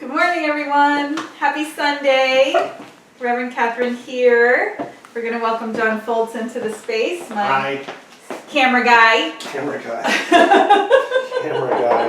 Good morning, everyone. Happy Sunday. Reverend Katherine here. We're going to welcome John Foltz into the space. Hi. Camera guy. Camera guy. Camera guy.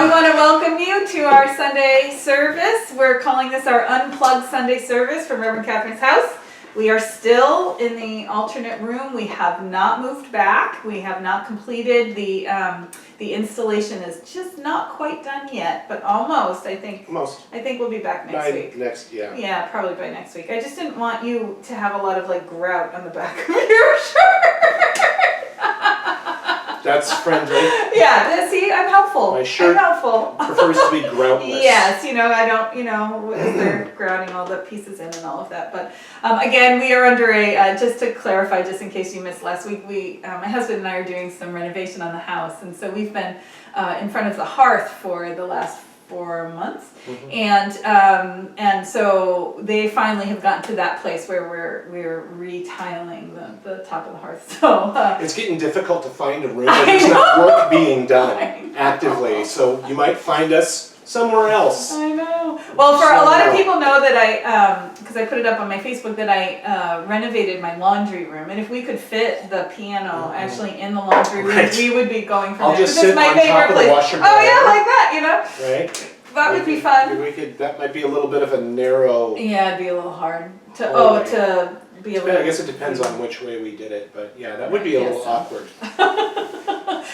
We want to welcome you to our Sunday service. We're calling this our Unplugged Sunday service from Reverend Katherine's house. We are still in the alternate room. We have not moved back. We have not completed the installation is just not quite done yet, but almost. I think we'll be back next week. Yeah, probably by next week. I just didn't want you to have a lot of like grout on the back of your shirt. That's friendly. Yeah, see, I'm helpful. My shirt prefers to be groutless. Yes, I don't, they're grouting all the pieces in and all of that. But again, we are under just to clarify, just in case you missed last week, my husband and I are doing some renovation on the house. And so we've been in front of the hearth for the last 4 months. Mm-hmm. And so they finally have gotten to that place where we're retiling the top of the hearth. So it's getting difficult to find a room where there's not work being done actively. So you might find us somewhere else. I know. Well, a lot of people know that because I put it up on my Facebook, that I renovated my laundry room, and if we could fit the piano actually in the laundry room, we would be going from there. I'll just sit on top of the washer dryer. Oh yeah, like that, Right. That would be fun. That might be a little bit of a narrow. Yeah, it'd be a little hard to be able to. I guess it depends on which way we did it, but yeah, that would be a little awkward.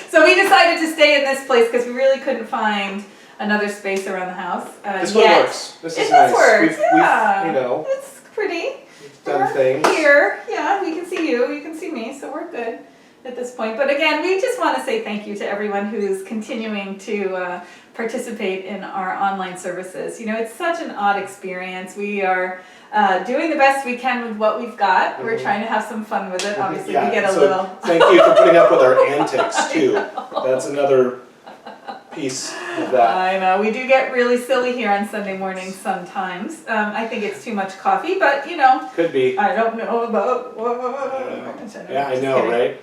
So we decided to stay in this place because we really couldn't find another space around the house. This one works. This is nice. Works. Yeah. It's pretty. We've done things. Here, yeah, we can see you can see me, so we're good at this point. But again, we just want to say thank you to everyone who's continuing to participate in our online services. It's such an odd experience. We are doing the best we can with what we've got. We're trying to have some fun with it. Obviously, we get a little. Thank you for putting up with our antics too. That's another piece of that. I know. We do get really silly here on Sunday mornings sometimes. I think it's too much coffee, but Could be. I don't know about. Yeah, I know, right?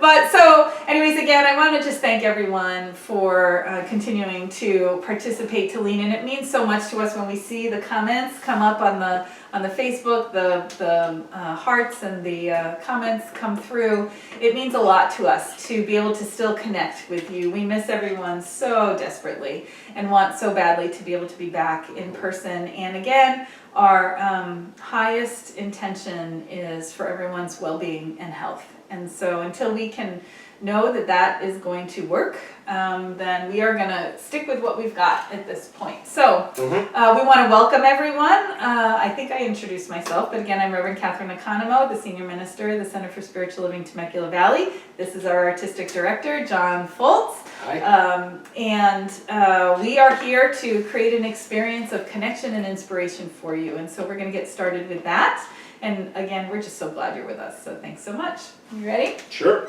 But so, anyways, again, I want to just thank everyone for continuing to participate, to lean in. It means so much to us when we see the comments come up on the Facebook, the hearts and the comments come through. It means a lot to us to be able to still connect with you. We miss everyone so desperately and want so badly to be able to be back in person. And again, our highest intention is for everyone's well-being and health. And so until we can know that is going to work, then we are going to stick with what we've got at this point. So we want to welcome everyone. I think I introduced myself, but again, I'm Reverend Katherine Economou, the Senior Minister of the Center for Spiritual Living, Temecula Valley. This is our Artistic Director, John Foltz. Hi. And we are here to create an experience of connection and inspiration for you. And so we're going to get started with that. And again, we're just so glad you're with us. So thanks so much. You ready? Sure.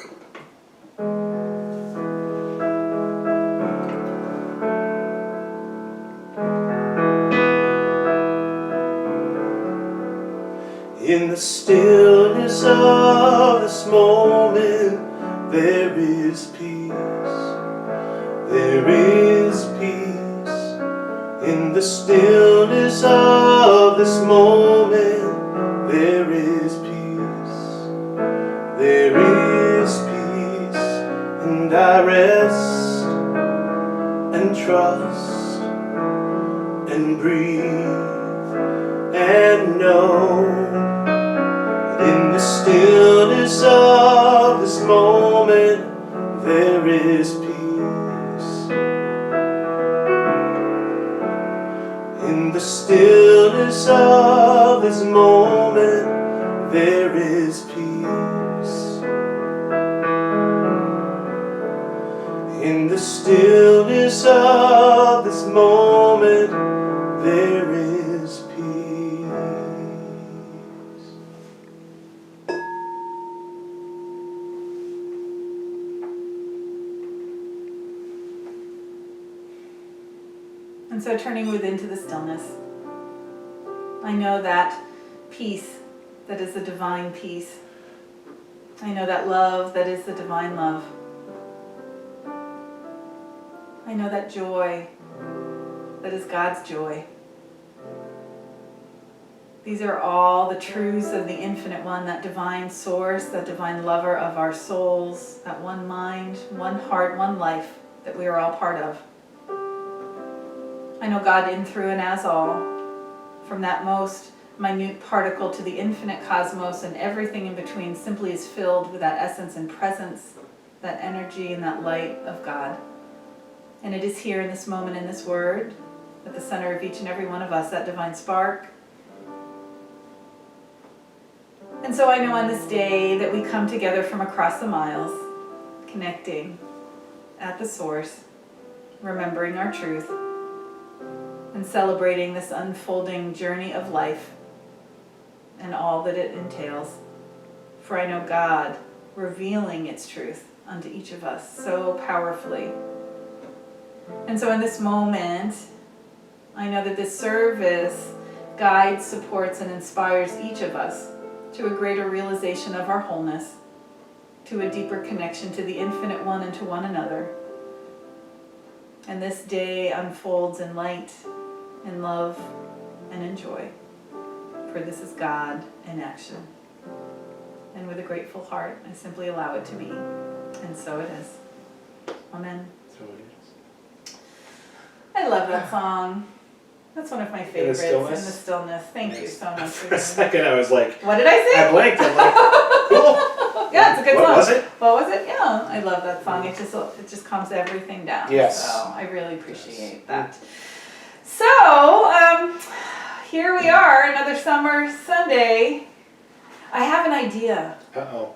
In the stillness of this moment, there is peace. There is peace. In the stillness of this moment, there is peace. There is peace. And I rest and trust and breathe and know. In the stillness of this moment, there is peace. In the stillness of this moment, there is peace. In the stillness of this moment, there is peace. And so turning within to the stillness, I know that peace that is the divine peace. I know that love that is the divine love. I know that joy, that is God's joy. These are all the truths of the Infinite One, that divine source, that divine lover of our souls, that one mind, one heart, one life that we are all part of. I know God in, through, and as all, from that most minute particle to the infinite cosmos, and everything in between simply is filled with that essence and presence, that energy and that light of God. And it is here in this moment, in this word, at the center of each and every one of us, that divine spark. And so I know on this day that we come together from across the miles, connecting at the source, remembering our truth, and celebrating this unfolding journey of life and all that it entails. For I know God revealing its truth unto each of us so powerfully. And so in this moment, I know that this service guides, supports, and inspires each of us to a greater realization of our wholeness, to a deeper connection to the Infinite One and to one another. And this day unfolds in light, in love, and in joy. For this is God in action. And with a grateful heart, I simply allow it to be. And so it is. Amen. So it is. I love that song. That's one of my favorites. In the Stillness. Thank you so much. For a second I was like, what did I say? I blanked. I'm like, cool. Yeah, it's a good song. What was it? What was it? Yeah, I love that song. It just calms everything down. Yes. So I really appreciate that. So, here we are, another summer Sunday. I have an idea. Uh-oh.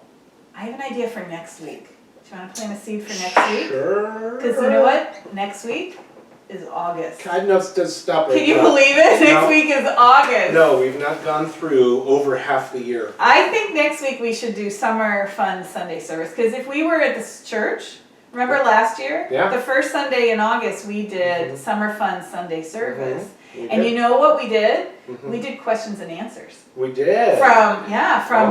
I have an idea for next week. Do you want to plant a seed for next week? Sure. Because you know what? Next week is August. I know, just stop right Can you now. believe it? Next No. week is August. No, we've not gone through over half the year. I think next week we should do summer fun Sunday service. Because if we were at this church, remember last year? Yeah. The first Sunday in August we did summer fun Sunday service. We And did. you know what we did? Mhm. We did questions and answers. We did. From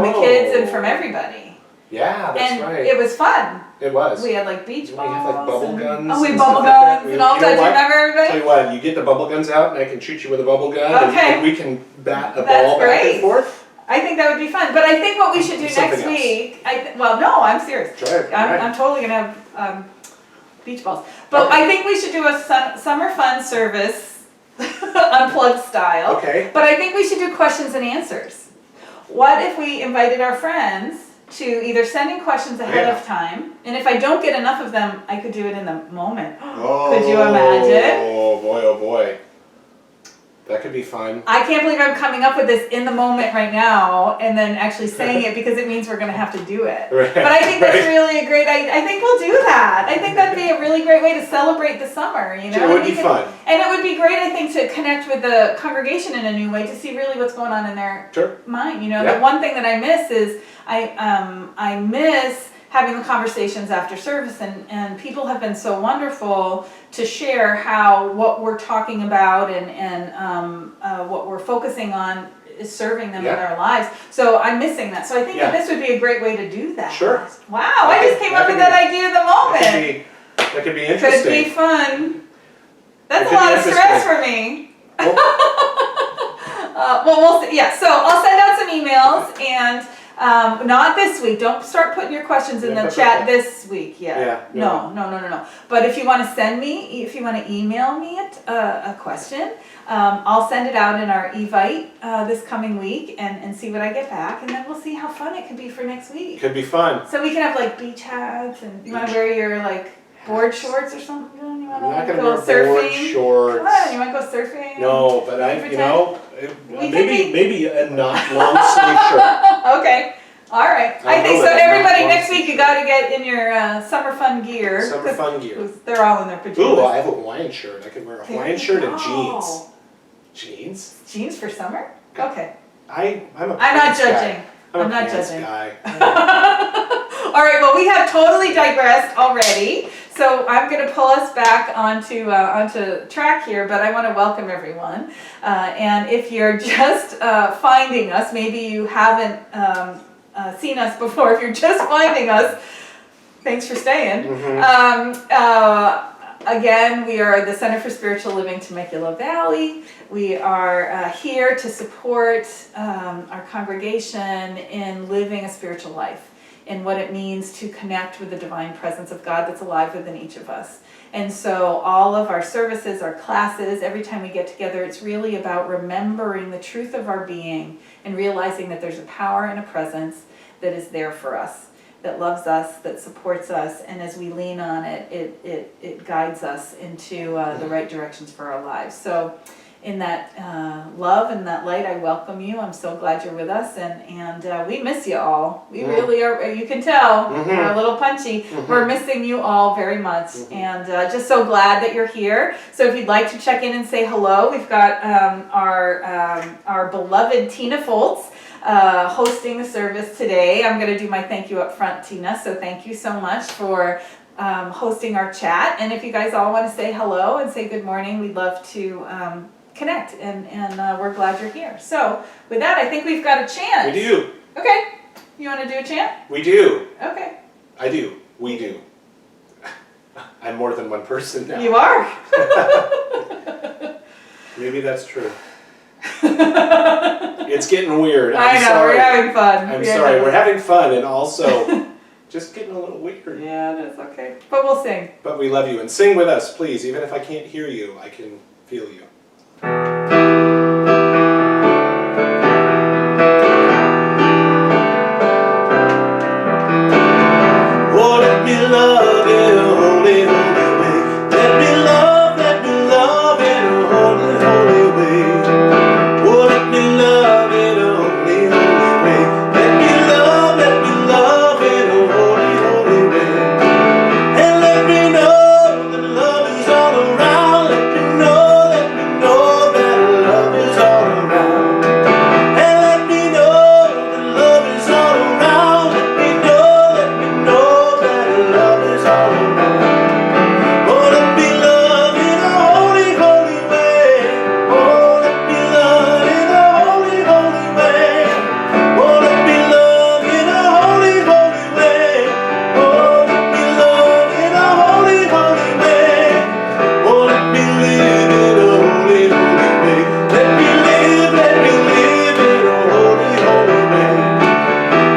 the kids and Oh. from everybody. Yeah, that's And right. it was fun. It was. We had like beach We balls. have like bubble guns. Oh, we had and bubble stuff like that. guns and all You that. know Do you what? remember everybody? Tell you what, you get the bubble guns out and I can shoot you with a bubble gun Okay. and we can bat a That's ball back great. and forth. I think that would be fun. But I think what we should do Something next else. week, no, I'm serious. Try it. I'm totally going to have beach balls. But Okay. I think we should do a summer fun service, unplugged style. Okay. But I think we should do questions and answers. What if we invited our friends to either send in questions ahead of time, and if I don't get enough of them, I could do it in the moment. Could you imagine? Oh boy, oh boy. That could be fun. I can't believe I'm coming up with this in the moment right now and then actually saying it because it means we're going to have to do it. Right, But I think that's right. really a great idea. I think we'll do that. I think that'd be a really great way to celebrate the summer, you know? It would And be fun. And it would be great, I think, to connect with the congregation in a new way to see really what's going on in their Sure. mind. You know, Yeah. the one thing that I miss is I miss having the conversations after service, and people have been so wonderful to share how what we're talking about and what we're focusing on is serving them in Yeah. their lives. So I'm missing that. So I think Yeah. that this would be a great way to do that. Sure. Wow, I just came up with that idea in the moment. That could be Could interesting. be fun. That's It a could lot be of stress interesting. for me. Well, Well, we'll see. Yeah, so I'll send out some emails and not this week. Don't start putting your questions in Yeah, the that's chat okay. this week yet. Yeah, No. But if you want to send me, if you want to email me a question, I'll send it out in our Evite this coming week and see what I get back, and then we'll see how fun it could be for next week. could be fun. So we can have like beach hats, and you want to wear your like board shorts or something. You I'm want not to gonna go wear board surfing? shorts. Come on, you want to go surfing? No, but We could be- maybe a not long sleeve shirt. Okay. All right. I I think know so. that. Everybody, Not next long week you got to get in your summer fun gear. Summer fun gear. 'Cause they're all in their pajamas. Ooh, I have a Hawaiian shirt. I could wear a There Hawaiian you shirt and go. jeans. Jeans? Jeans for summer? Okay. I'm a I'm not pants guy. judging. I'm a I'm not pants judging. guy. All right. Well, we have totally digressed already. So I'm going to pull us back onto track here, but I want to welcome everyone. And if you're just finding us, maybe you haven't seen us before. If you're just finding us, thanks for staying. Mhm. again, we are the Center for Spiritual Living Temecula Valley. We are here to support our congregation in living a spiritual life and what it means to connect with the divine presence of God that's alive within each of us. And so all of our services, our classes, every time we get together, it's really about remembering the truth of our being and realizing that there's a power and a presence that is there for us, that loves us, that supports us, and as we lean on it, it guides us into the right directions for our lives. So in that love and that light, I welcome you. I'm so glad you're with us, and we miss you all. We really are, you can tell, we're a little punchy. We're missing you all very much, and just so glad that you're here. So if you'd like to check in and say hello, we've got our beloved Tina Foltz hosting the service today. I'm going to do my thank you up front, Tina, so thank you so much for hosting our chat. And if you guys all want to say hello and say good morning, we'd love to connect, and we're glad you're here. So with that, I think we've got a chant. We do. Okay. You want to do a chant? We do. Okay. I do. We do. I'm more than one person now. You are. Maybe that's true. It's getting weird. I know, sorry. we're having fun. I'm sorry, we're having fun and also just getting a little weird. Yeah, that's okay. But we'll sing. But we love you, and sing with us, please. Even if I can't hear you, I can feel you. Oh, let me love in a holy, holy way. Let me love in a holy, holy way. Oh, let me love in a holy, holy way. Let me love in a holy, holy way. And let me know that love is all around. Let me know that love is all around. And let me know that love is all around. Let me know that love is all around. Oh, let me love in a holy, holy way. Oh, let me love in a holy, holy way. Oh, let me love in a holy, holy way. Oh, let me love in a holy, holy way. Oh, let me live in a holy, holy way. Let me live in a holy, holy way.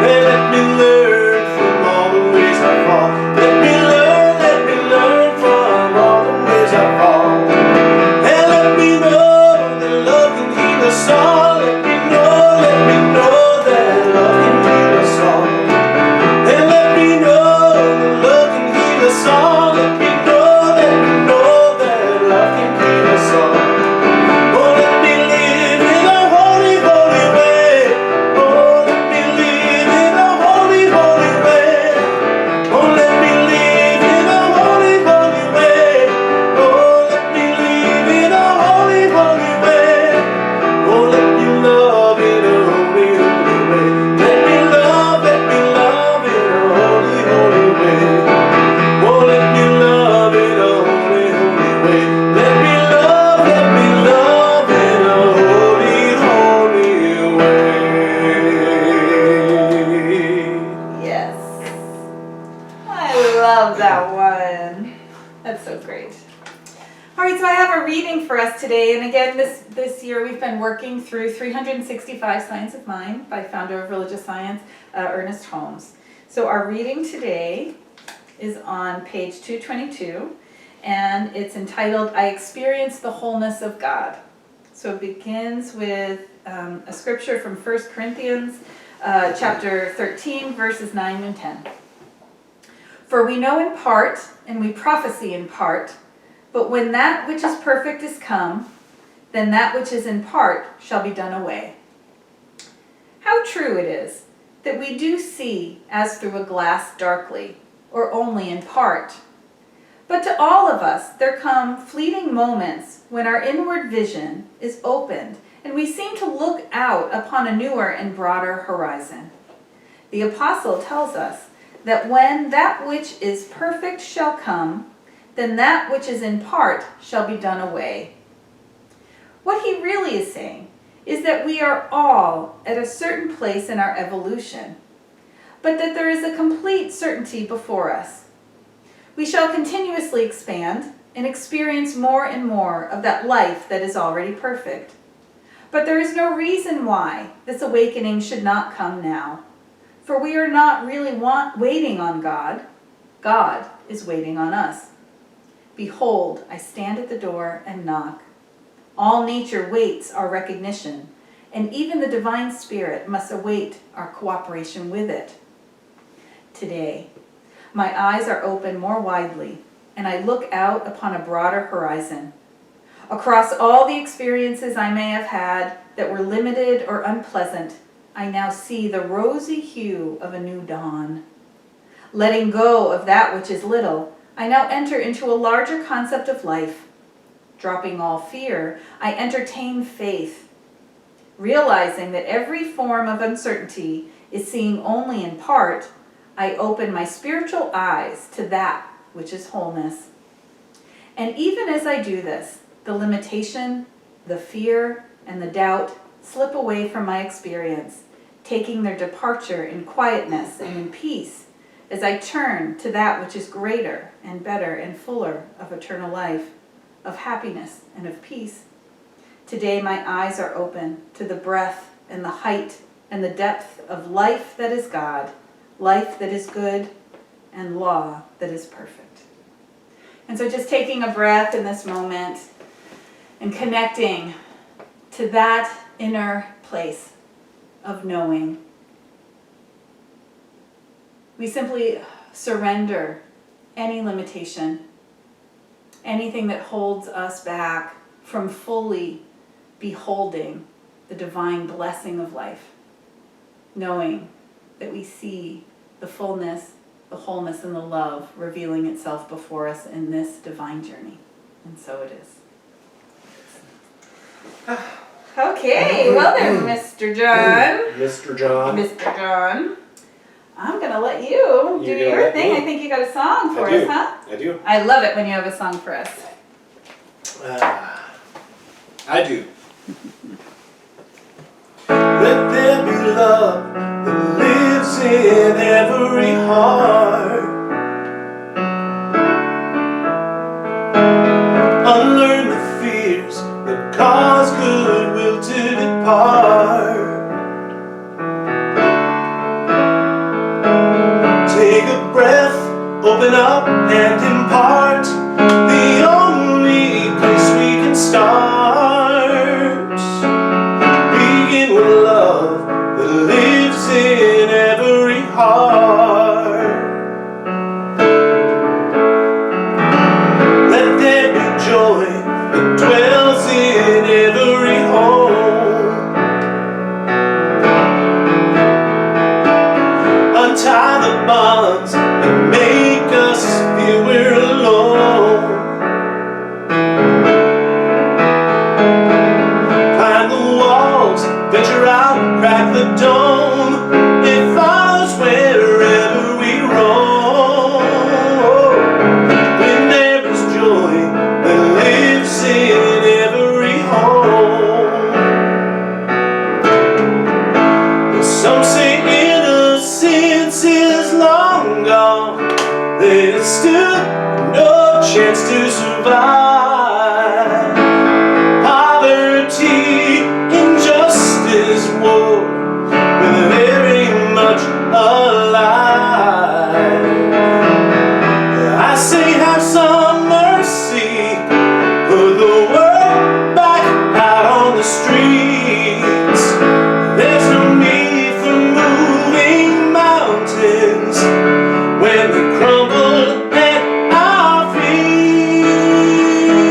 And let me learn from all the ways I fall. Let me learn from all the ways I fall. And let me know that love can heal us all. Let me know that love can heal us all. And let me know that love can heal us all. Let me know that love can heal us all. Oh, let me live in a holy, holy way. Oh, let me live in a holy, holy way. Oh, let me live in a holy, holy way. Oh, let me live in a holy, holy way. Oh, let me love in a holy, holy way. Let me love in a holy, holy way. Oh, let me love in a holy, holy way. Let me love in a holy, holy way. Yes. I love that one. That's so great. All right, so I have a reading for us today. And again, this year we've been working through 365 Signs of Mind by founder of religious science, Ernest Holmes. So our reading today is on page 222, and it's entitled, I Experience the Wholeness of God. So it begins with a scripture from 1 Corinthians chapter 13, verses 9 and 10. For we know in part, and we prophesy in part, but when that which is perfect is come, then that which is in part shall be done away. How true it is that we do see as through a glass darkly, or only in part. But to all of us there come fleeting moments when our inward vision is opened, and we seem to look out upon a newer and broader horizon. The apostle tells us that when that which is perfect shall come, then that which is in part shall be done away. What he really is saying is that we are all at a certain place in our evolution, but that there is a complete certainty before us. We shall continuously expand and experience more and more of that life that is already perfect. But there is no reason why this awakening should not come now. For we are not really waiting on God. God is waiting on us. Behold, I stand at the door and knock. All nature waits our recognition, and even the divine spirit must await our cooperation with it. Today, my eyes are open more widely, and I look out upon a broader horizon. Across all the experiences I may have had that were limited or unpleasant, I now see the rosy hue of a new dawn. Letting go of that which is little, I now enter into a larger concept of life. Dropping all fear, I entertain faith. Realizing that every form of uncertainty is seeing only in part, I open my spiritual eyes to that which is wholeness. And even as I do this, the limitation, the fear, and the doubt slip away from my experience, taking their departure in quietness and in peace as I turn to that which is greater and better and fuller of eternal life, of happiness and of peace. Today my eyes are open to the breadth and the height and the depth of life that is God, life that is good, and law that is perfect. And so just taking a breath in this moment and connecting to that inner place of knowing. We simply surrender any limitation, anything that holds us back from fully beholding the divine blessing of life, knowing that we see the fullness, the wholeness, and the love revealing itself before us in this divine journey. And so it is. Okay, well then, Mr. John. Mr. John. Mr. John. I'm going to let you do your thing. I think you got a song for us, huh? I do. I love it when you have a song for us. I do. Let there be love that lives in every heart. Unlearn the fears that cause goodwill to depart. Take a breath, open up and impart. The only place we can start. Begin with love that lives in every heart. Let there be joy that dwells in every home. Untie the bonds that make us feel we're alone. Climb the walls, venture out, crack the dome. It follows wherever we roam. When there is joy that lives in every home. Some say innocence is long gone. There's still no chance to survive. Poverty, injustice, war, we're very much alive. I say have some mercy, put the world back out on the streets. There's no need for moving mountains when they crumble at our feet.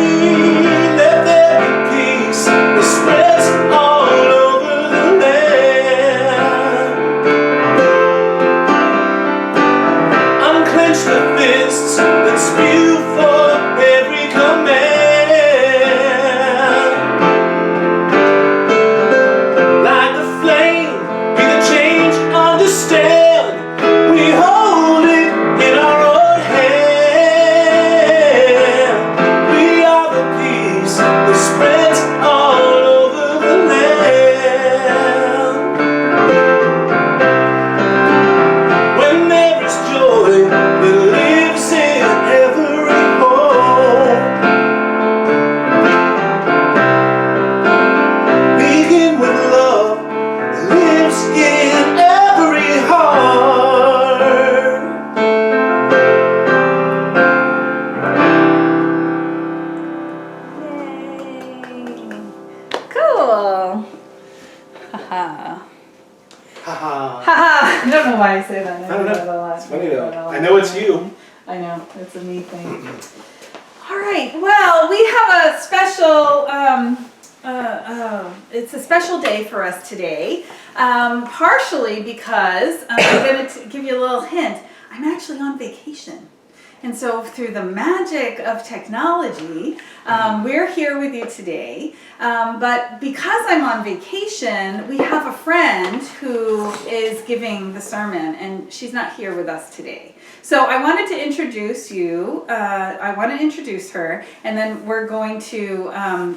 say that. I don't know. That a lot. It's funny though. I know it's you. I know, it's a me thing. All right, well, we have a special, it's a special day for us today, partially because, I'm going to give you a little hint, I'm actually on vacation. And so through the magic of technology, we're here with you today. But because I'm on vacation, we have a friend who is giving the sermon, and she's not here with us today. So I wanted to introduce you. I want to introduce her, and then we're going to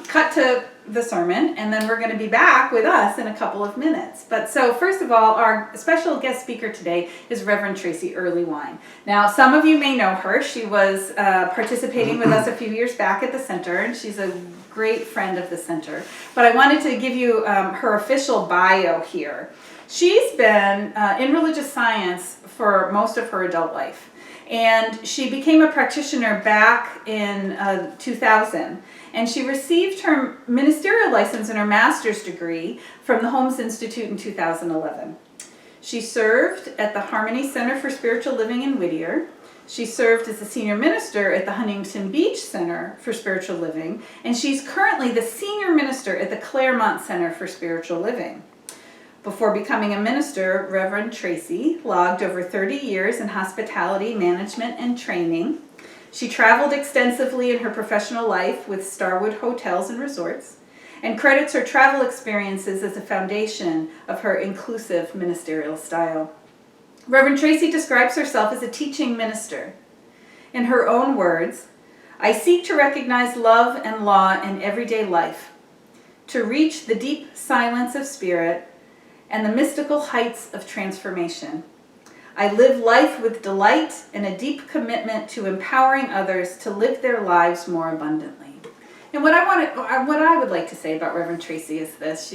cut to the sermon, and then we're going to be back with us in a couple of minutes. But so first of all, our special guest speaker today is Rev Tracy Earlywine. Now, some of you may know her. She was participating with us a few years back at the center, and she's a great friend of the center. But I wanted to give you her official bio here. She's been in religious science for most of her adult life, and she became a practitioner back in 2000. And she received her ministerial license and her master's degree from the Holmes Institute in 2011. She served at the Harmony Center for Spiritual Living in Whittier. She served as a senior minister at the Huntington Beach Center for Spiritual Living, and she's currently the senior minister at the Claremont Center for Spiritual Living. Before becoming a minister, Rev Tracy logged over 30 years in hospitality management and training. She traveled extensively in her professional life with Starwood Hotels and Resorts, and credits her travel experiences as a foundation of her inclusive ministerial style. Rev Tracy describes herself as a teaching minister. In her own words, "I seek to recognize love and law in everyday life, to reach the deep silence of spirit and the mystical heights of transformation. I live life with delight and a deep commitment to empowering others to live their lives more abundantly." And what I would like to say about Rev Tracy is this.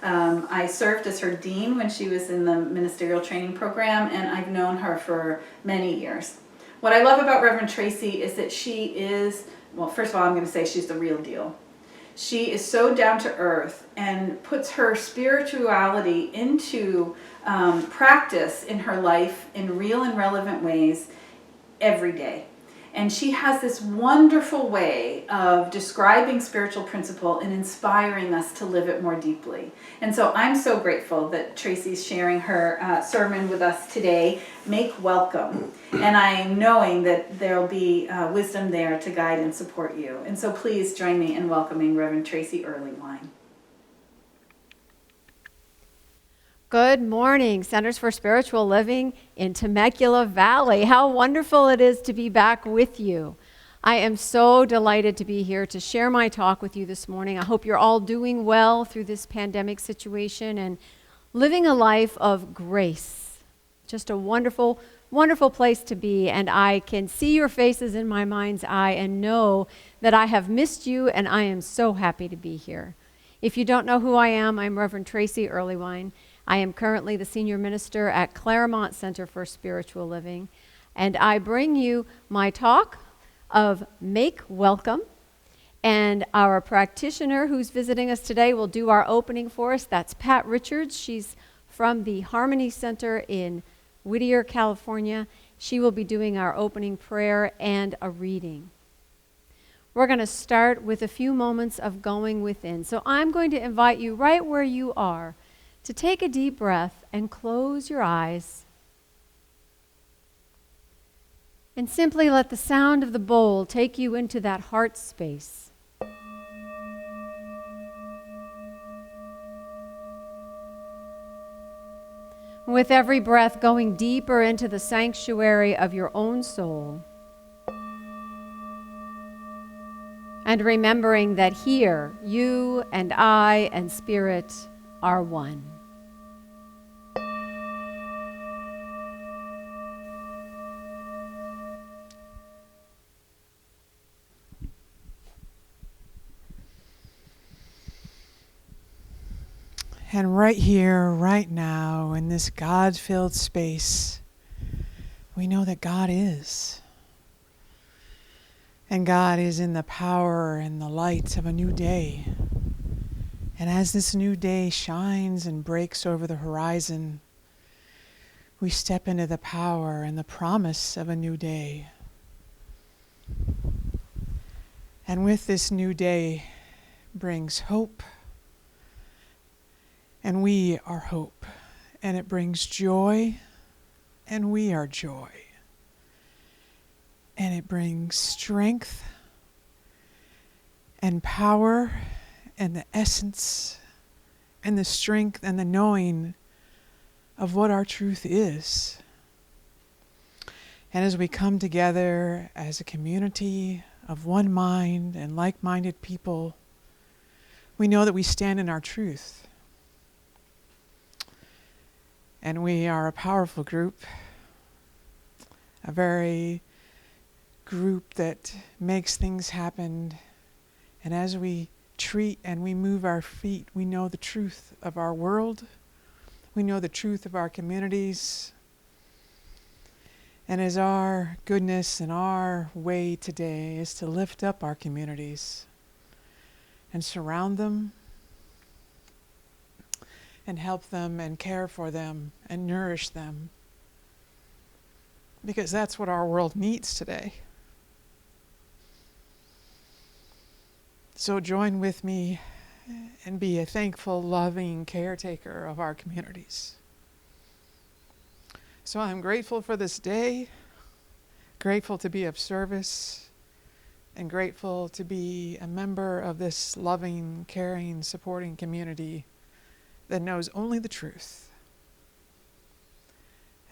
I served as her dean when she was in the ministerial training program, and I've known her for many years. What I love about Rev Tracy is that she is, well, first of all, I'm going to say she's the real deal. She is so down to earth and puts her spirituality into practice in her life in real and relevant ways every day. And she has this wonderful way of describing spiritual principle and inspiring us to live it more deeply. And so I'm so grateful that Tracy's sharing her sermon with us today, Make Welcome. And I'm knowing that there'll be wisdom there to guide and support you. And so please join me in welcoming Rev Tracy Earlywine. Good morning, Centers for Spiritual Living in Temecula Valley. How wonderful it is to be back with you. I am so delighted to be here to share my talk with you this morning. I hope you're all doing well through this pandemic situation and living a life of grace. Just a wonderful, wonderful place to be, and I can see your faces in my mind's eye and know that I have missed you, and I am so happy to be here. If you don't know who I am, I'm Rev Tracy Earlywine. I am currently the senior minister at Claremont Center for Spiritual Living, and I bring you my talk of Make Welcome. And our practitioner who's visiting us today will do our opening for us. That's Pat Richards. She's from the Harmony Center in Whittier, California. She will be doing our opening prayer and a reading. We're going to start with a few moments of going within. So I'm going to invite you right where you are to take a deep breath and close your eyes and simply let the sound of the bowl take you into that heart space. With every breath going deeper into the sanctuary of your own soul, and remembering that here you and I and Spirit are one. And right here, right now, in this God-filled space, we know that God is. And God is in the power and the light of a new day. And as this new day shines and breaks over the horizon, we step into the power and the promise of a new day. And with this new day brings hope, and we are hope. And it brings joy, and we are joy. And it brings strength and power and the essence and the strength and the knowing of what our truth is. And as we come together as a community of one mind and like-minded people, we know that we stand in our truth. And we are a powerful group, a very group that makes things happen. And as we treat and we move our feet, we know the truth of our world. We know the truth of our communities. And as our goodness and our way today is to lift up our communities and surround them and help them and care for them and nourish them. Because that's what our world needs today. So join with me and be a thankful, loving caretaker of our communities. So I'm grateful for this day, grateful to be of service, and grateful to be a member of this loving, caring, supporting community that knows only the truth.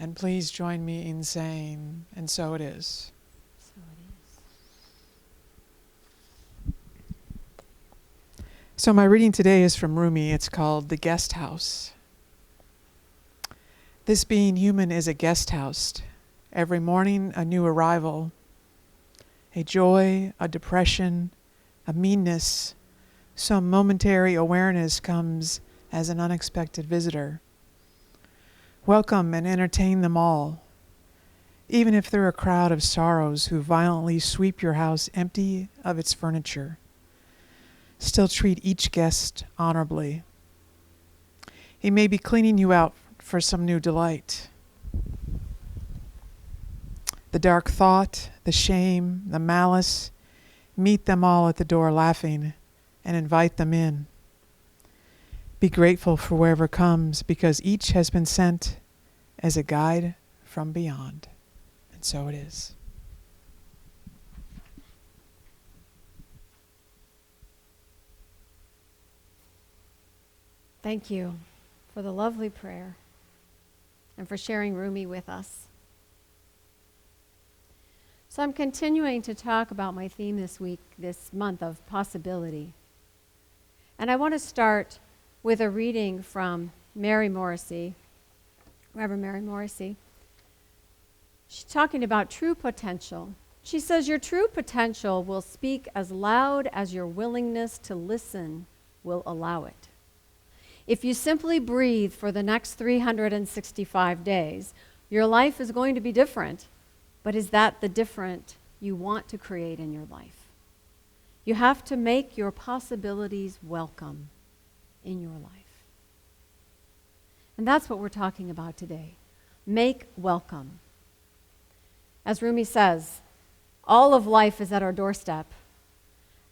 And please join me in saying, and so it is. So it is. So my reading today is from Rumi. It's called The Guest House. This being human is a guest house. Every morning a new arrival. A joy, a depression, a meanness. Some momentary awareness comes as an unexpected visitor. Welcome and entertain them all. Even if they're a crowd of sorrows who violently sweep your house empty of its furniture. Still treat each guest honorably. He may be cleaning you out for some new delight. The dark thought, the shame, the malice, meet them all at the door laughing and invite them in. Be grateful for wherever comes, because each has been sent as a guide from beyond. And so it is. Thank you for the lovely prayer and for sharing Rumi with us. So I'm continuing to talk about my theme this month of possibility. And I want to start with a reading from Mary Morrissey, Reverend Mary Morrissey. She's talking about true potential. She says, your true potential will speak as loud as your willingness to listen will allow it. If you simply breathe for the next 365 days, your life is going to be different. But is that the different you want to create in your life? You have to make your possibilities welcome in your life. And that's what we're talking about today. Make welcome. As Rumi says, all of life is at our doorstep,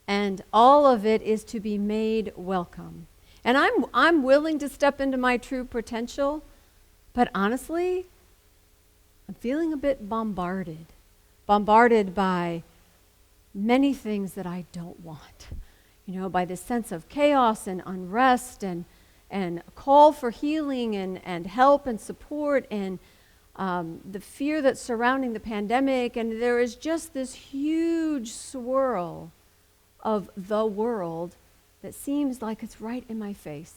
and all of it is to be made welcome. And I'm willing to step into my true potential, but honestly, I'm feeling a bit bombarded by many things that I don't want. By this sense of chaos and unrest and a call for healing and help and support and the fear that's surrounding the pandemic. And there is just this huge swirl of the world that seems like it's right in my face.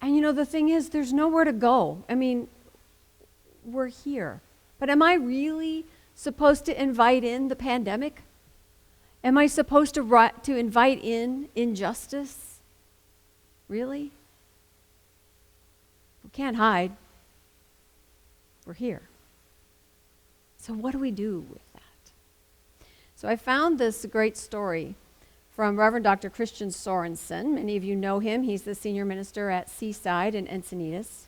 And the thing is, there's nowhere to go. I mean, we're here. But am I really supposed to invite in the pandemic? Am I supposed to invite in injustice? Really? We can't hide. We're here. So what do we do with that? So I found this great story from Reverend Dr. Christian Sorensen. Many of you know him. He's the senior minister at Seaside in Encinitas.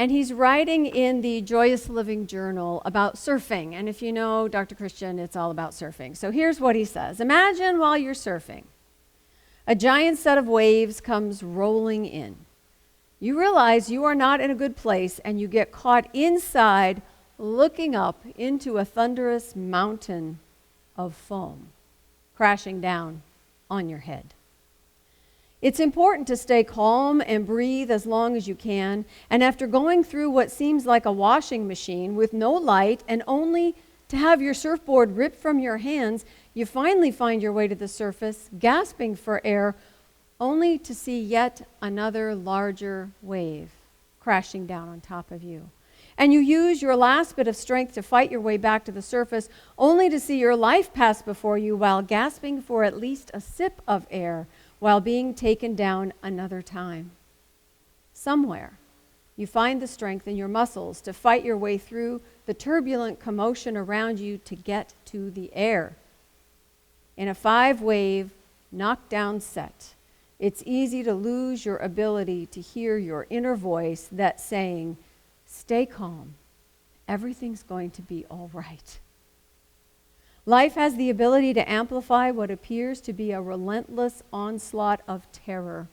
And he's writing in the Joyous Living Journal about surfing. And if you know Dr. Christian, it's all about surfing. So here's what he says. Imagine while you're surfing, a giant set of waves comes rolling in. You realize you are not in a good place, and you get caught inside looking up into a thunderous mountain of foam crashing down on your head. It's important to stay calm and breathe as long as you can, and after going through what seems like a washing machine with no light and only to have your surfboard ripped from your hands, you finally find your way to the surface, gasping for air, only to see yet another larger wave crashing down on top of you. And you use your last bit of strength to fight your way back to the surface, only to see your life pass before you while gasping for at least a sip of air, while being taken down another time. Somewhere, you find the strength in your muscles to fight your way through the turbulent commotion around you to get to the air. In a 5-wave, knockdown set, it's easy to lose your ability to hear your inner voice that's saying, "Stay calm. Everything's going to be all right." Life has the ability to amplify what appears to be a relentless onslaught of terror.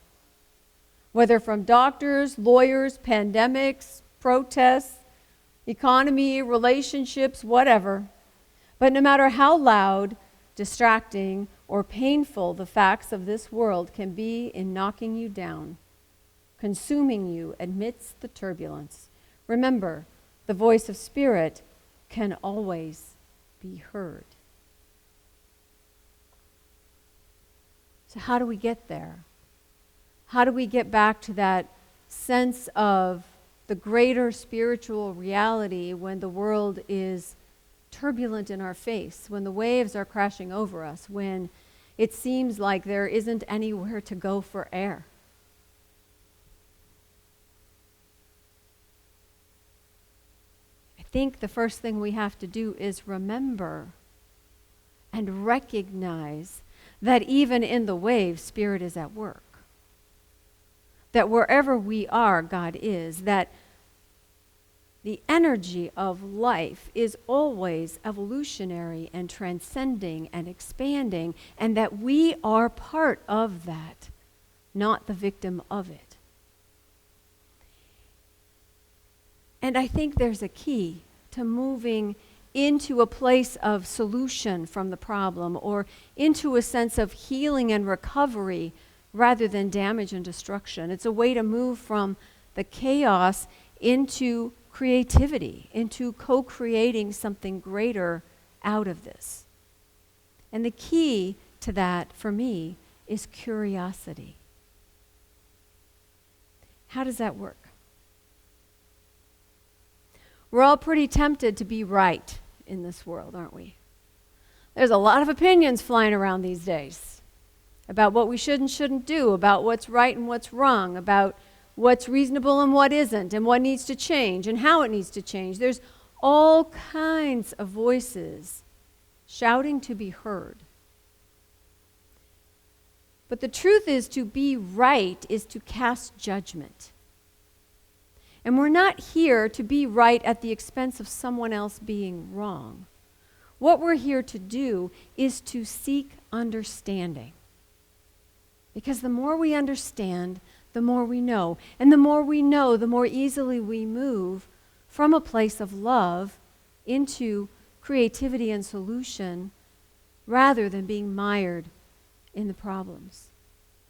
Whether from doctors, lawyers, pandemics, protests, economy, relationships, whatever. But no matter how loud, distracting, or painful the facts of this world can be in knocking you down, consuming you amidst the turbulence, remember, the voice of Spirit can always be heard. So how do we get there? How do we get back to that sense of the greater spiritual reality when the world is turbulent in our face, when the waves are crashing over us, when it seems like there isn't anywhere to go for air? I think the first thing we have to do is remember and recognize that even in the waves, Spirit is at work. That wherever we are, God is. That the energy of life is always evolutionary and transcending and expanding, and that we are part of that, not the victim of it. And I think there's a key to moving into a place of solution from the problem, or into a sense of healing and recovery rather than damage and destruction. It's a way to move from the chaos into creativity, into co-creating something greater out of this. And the key to that, for me, is curiosity. How does that work? We're all pretty tempted to be right in this world, aren't we? There's a lot of opinions flying around these days about what we should and shouldn't do, about what's right and what's wrong, about what's reasonable and what isn't, and what needs to change and how it needs to change. There's all kinds of voices shouting to be heard. But the truth is, to be right is to cast judgment. And we're not here to be right at the expense of someone else being wrong. What we're here to do is to seek understanding. Because the more we understand, the more we know. And the more we know, the more easily we move from a place of love into creativity and solution, rather than being mired in the problems.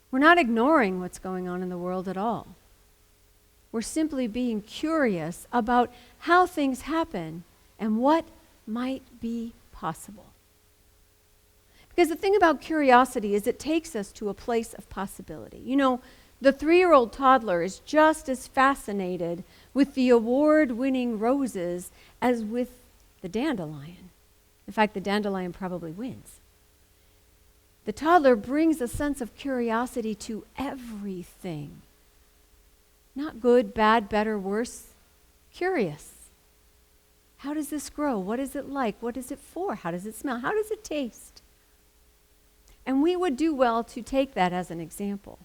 We're not ignoring what's going on in the world at all. We're simply being curious about how things happen and what might be possible. Because the thing about curiosity is it takes us to a place of possibility. You know, the 3-year-old toddler is just as fascinated with the award-winning roses as with the dandelion. In fact, the dandelion probably wins. The toddler brings a sense of curiosity to everything. Not good, bad, better, worse. Curious. How does this grow? What is it like? What is it for? How does it smell? How does it taste? And we would do well to take that as an example.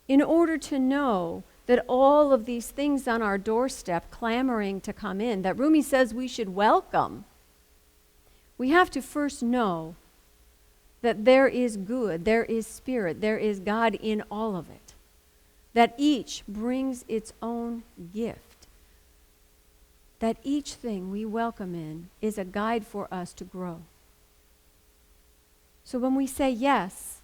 In order to know that all of these things on our doorstep clamoring to come in, that Rumi says we should welcome, we have to first know that there is good, there is spirit, there is God in all of it, that each brings its own gift, that each thing we welcome in is a guide for us to grow. So when we say yes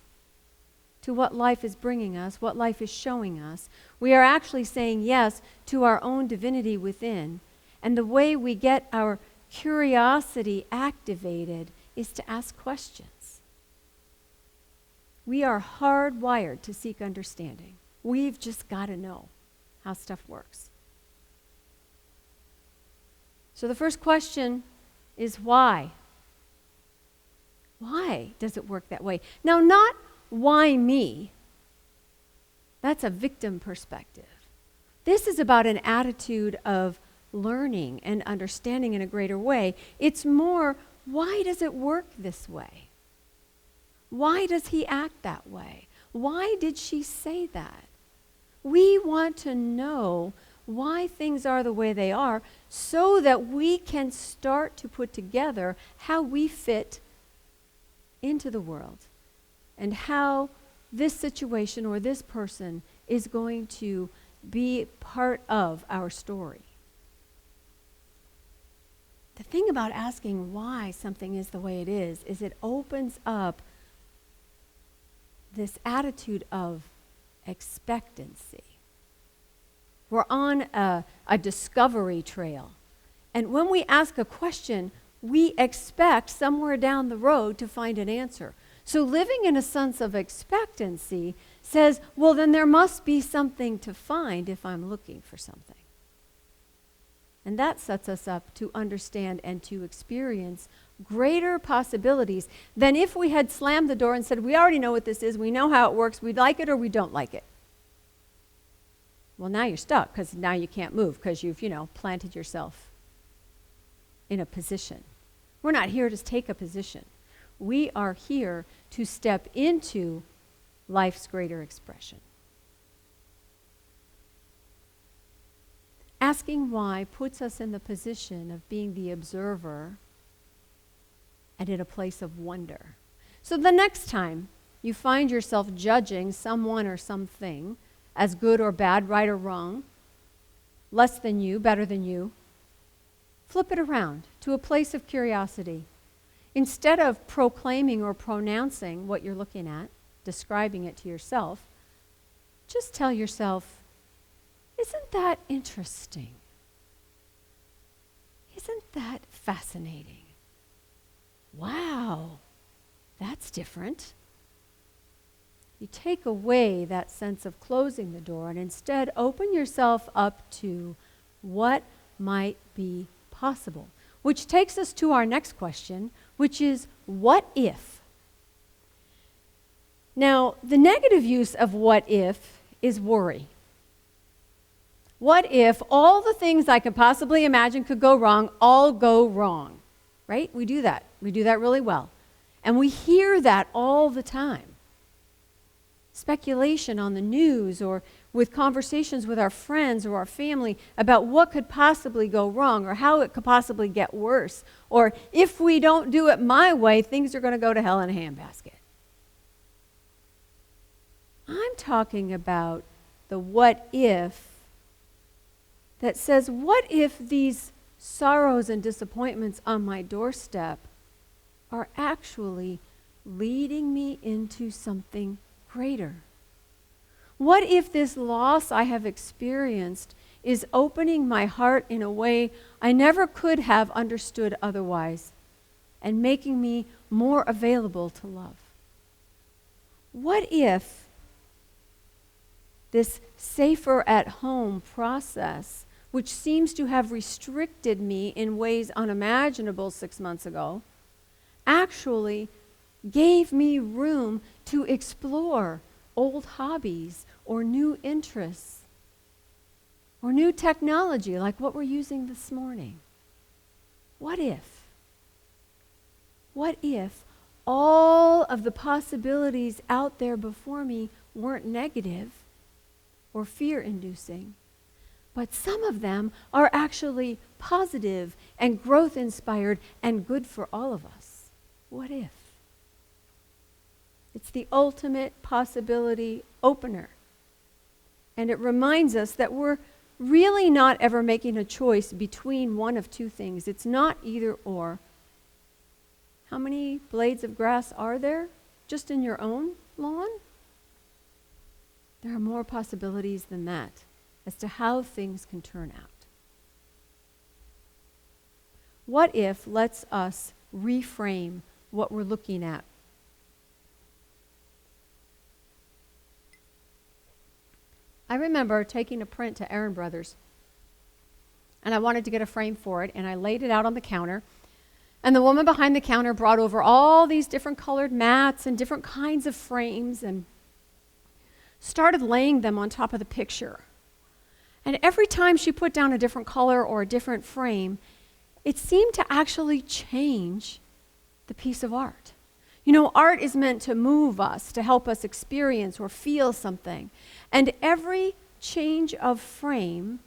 to what life is bringing us, what life is showing us, we are actually saying yes to our own divinity within. And the way we get our curiosity activated is to ask questions. We are hardwired to seek understanding. We've just got to know how stuff works. So the first question is why? Why does it work that way? Now, not why me. That's a victim perspective. This is about an attitude of learning and understanding in a greater way. It's more, why does it work this way? Why does he act that way? Why did she say that? We want to know why things are the way they are so that we can start to put together how we fit into the world and how this situation or this person is going to be part of our story. The thing about asking why something is the way it is it opens up this attitude of expectancy. We're on a discovery trail. And when we ask a question, we expect somewhere down the road to find an answer. So living in a sense of expectancy says, well, then there must be something to find if I'm looking for something. And that sets us up to understand and to experience greater possibilities than if we had slammed the door and said, we already know what this is, we know how it works, we like it or we don't like it. Well, now you're stuck because now you can't move because you've, planted yourself in a position. We're not here to take a position. We are here to step into life's greater expression. Asking why puts us in the position of being the observer and in a place of wonder. So the next time you find yourself judging someone or something as good or bad, right or wrong, less than you, better than you, flip it around to a place of curiosity. Instead of proclaiming or pronouncing what you're looking at, describing it to yourself, just tell yourself, isn't that interesting? Isn't that fascinating? Wow, that's different. You take away that sense of closing the door and instead open yourself up to what might be possible. Which takes us to our next question, which is, what if? Now, the negative use of what if is worry. What if all the things I could possibly imagine could go wrong all go wrong? Right? We do that. We do that really well. And we hear that all the time. Speculation on the news or with conversations with our friends or our family about what could possibly go wrong or how it could possibly get worse. Or if we don't do it my way, things are going to go to hell in a handbasket. I'm talking about the what if that says, what if these sorrows and disappointments on my doorstep are actually leading me into something greater? What if this loss I have experienced is opening my heart in a way I never could have understood otherwise and making me more available to love? What if this safer at home process, which seems to have restricted me in ways unimaginable 6 months ago, actually gave me room to explore old hobbies or new interests or new technology like what we're using this morning? What if? What if all of the possibilities out there before me weren't negative, or fear-inducing. But some of them are actually positive and growth-inspired and good for all of us. What if? It's the ultimate possibility opener. And it reminds us that we're really not ever making a choice between one of two things. It's not either or. How many blades of grass are there just in your own lawn? There are more possibilities than that as to how things can turn out. What if lets us reframe what we're looking at? I remember taking a print to Aaron Brothers, and I wanted to get a frame for it, and I laid it out on the counter, and the woman behind the counter brought over all these different colored mats and different kinds of frames and started laying them on top of the picture. And every time she put down a different color or a different frame, it seemed to actually change the piece of art. You know, art is meant to move us, to help us experience or feel something. And every change of frame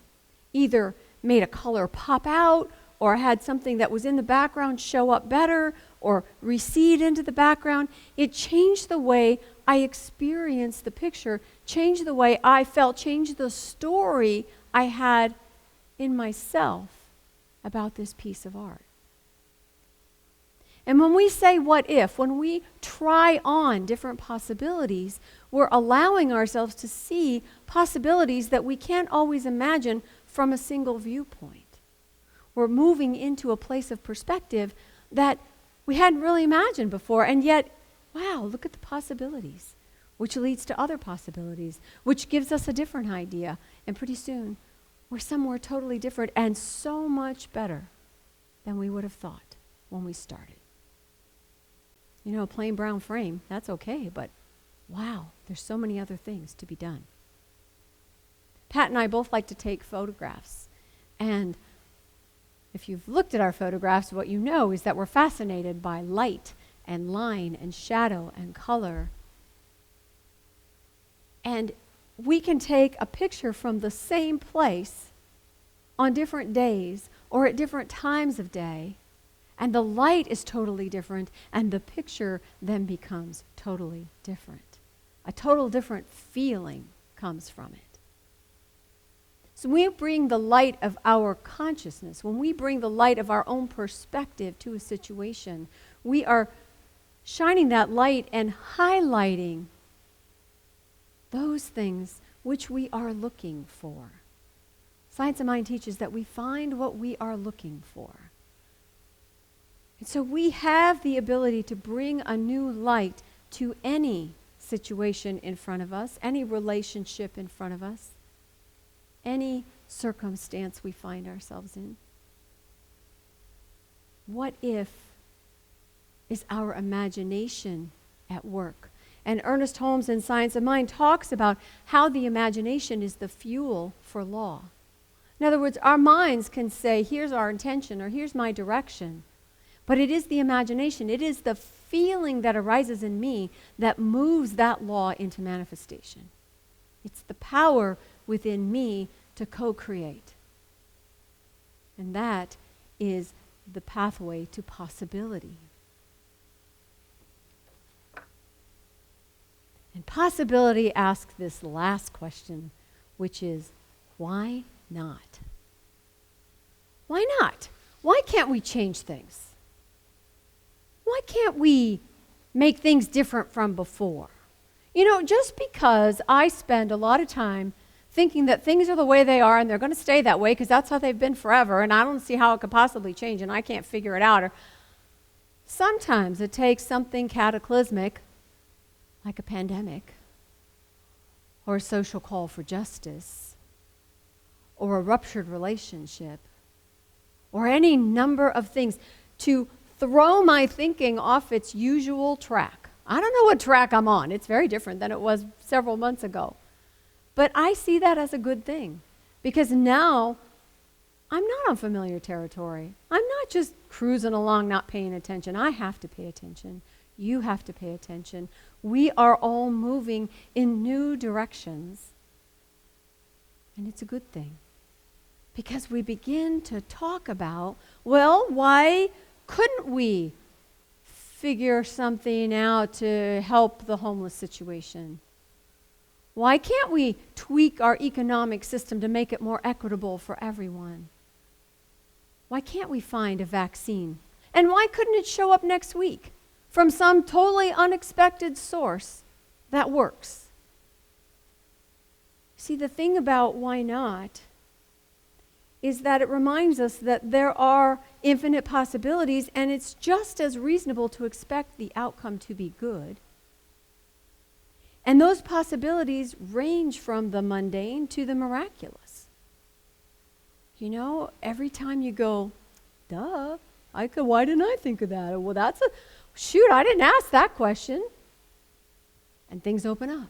either made a color pop out or had something that was in the background show up better or recede into the background. It changed the way I experienced the picture, changed the way I felt, changed the story I had in myself about this piece of art. And when we say what if, when we try on different possibilities, we're allowing ourselves to see possibilities that we can't always imagine from a single viewpoint. We're moving into a place of perspective that we hadn't really imagined before, and yet, wow, look at the possibilities, which leads to other possibilities, which gives us a different idea, and pretty soon we're somewhere totally different and so much better than we would have thought when we started. You know, a plain brown frame, that's okay, but wow, there's so many other things to be done. Pat and I both like to take photographs, and if you've looked at our photographs, what you know is that we're fascinated by light and line and shadow and color. And we can take a picture from the same place on different days or at different times of day, and the light is totally different, and the picture then becomes totally different. A total different feeling comes from it. So when we bring the light of our consciousness, when we bring the light of our own perspective to a situation, we are shining that light and highlighting those things which we are looking for. Science of Mind teaches that we find what we are looking for. And so we have the ability to bring a new light to any situation in front of us, any relationship in front of us, any circumstance we find ourselves in. What if is our imagination at work? And Ernest Holmes in Science of Mind talks about how the imagination is the fuel for law. In other words, our minds can say, here's our intention or here's my direction. But it is the imagination, it is the feeling that arises in me that moves that law into manifestation. It's the power within me to co-create. And that is the pathway to possibility. And possibility asks this last question, which is, why not? Why not? Why can't we change things? Why can't we make things different from before? You know, just because I spend a lot of time thinking that things are the way they are and they're going to stay that way because that's how they've been forever and I don't see how it could possibly change and I can't figure it out. Or sometimes it takes something cataclysmic like a pandemic or a social call for justice or a ruptured relationship or any number of things to throw my thinking off its usual track. I don't know what track I'm on. It's very different than it was several months ago. But I see that as a good thing because now I'm not on familiar territory. I'm not just cruising along not paying attention. I have to pay attention. You have to pay attention. We are all moving in new directions. And it's a good thing. Because we begin to talk about, well, why couldn't we figure something out to help the homeless situation? Why can't we tweak our economic system to make it more equitable for everyone? Why can't we find a vaccine? And why couldn't it show up next week from some totally unexpected source that works? See, the thing about why not is that it reminds us that there are infinite possibilities, and it's just as reasonable to expect the outcome to be good. And those possibilities range from the mundane to the miraculous. You know, every time you go, duh, why didn't I think of that? Well, I didn't ask that question. And things open up.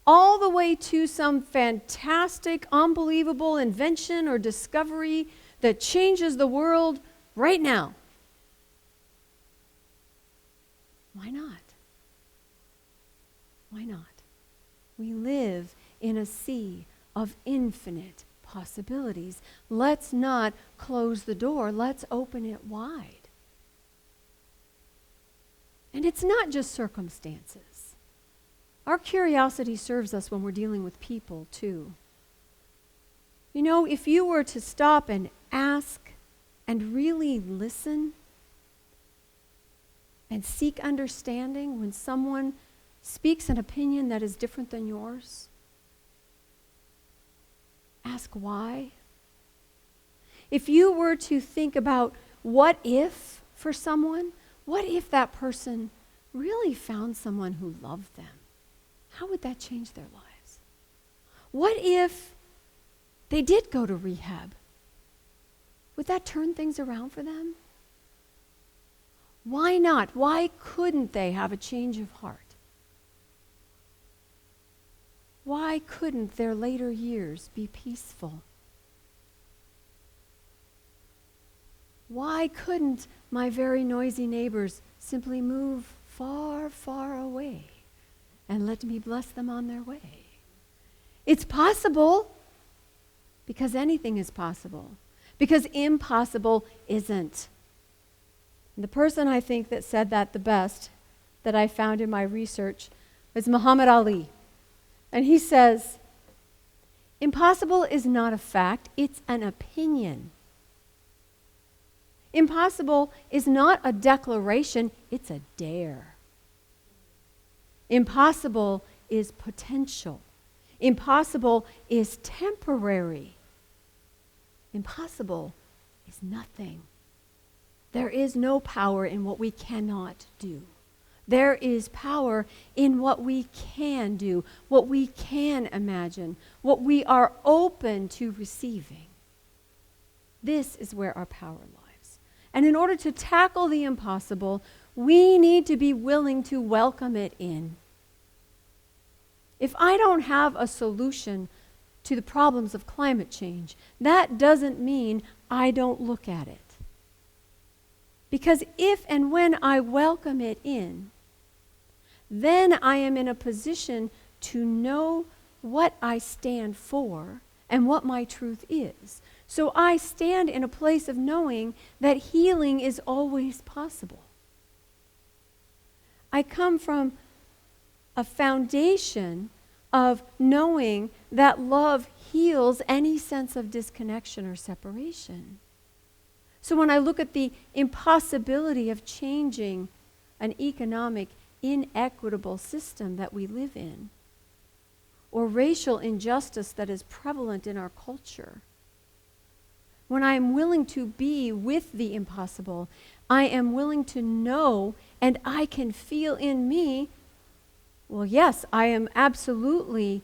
All the way to some fantastic, unbelievable invention or discovery that changes the world right now. Why not? Why not? We live in a sea of infinite possibilities. Let's not close the door. Let's open it wide. And it's not just circumstances. Our curiosity serves us when we're dealing with people, too. You know, if you were to stop and ask and really listen and seek understanding when someone speaks an opinion that is different than yours, ask why. If you were to think about what if for someone, what if that person really found someone who loved them? How would that change their lives? What if they did go to rehab? Would that turn things around for them? Why not? Why couldn't they have a change of heart? Why couldn't their later years be peaceful? Why couldn't my very noisy neighbors simply move far, far away and let me bless them on their way? It's possible because anything is possible, because impossible isn't. And the person I think that said that the best that I found in my research was Muhammad Ali. And he says, impossible is not a fact, it's an opinion. Impossible is not a declaration, it's a dare. Impossible is potential. Impossible is temporary. Impossible is nothing. There is no power in what we cannot do. There is power in what we can do, what we can imagine, what we are open to receiving. This is where our power lies. And in order to tackle the impossible, we need to be willing to welcome it in. If I don't have a solution to the problems of climate change, that doesn't mean I don't look at it. Because if and when I welcome it in, then I am in a position to know what I stand for and what my truth is. So I stand in a place of knowing that healing is always possible. I come from a foundation of knowing that love heals any sense of disconnection or separation. So when I look at the impossibility of changing an economic inequitable system that we live in, or racial injustice that is prevalent in our culture, when I am willing to be with the impossible, I am willing to know and I can feel in me, well, yes, I am absolutely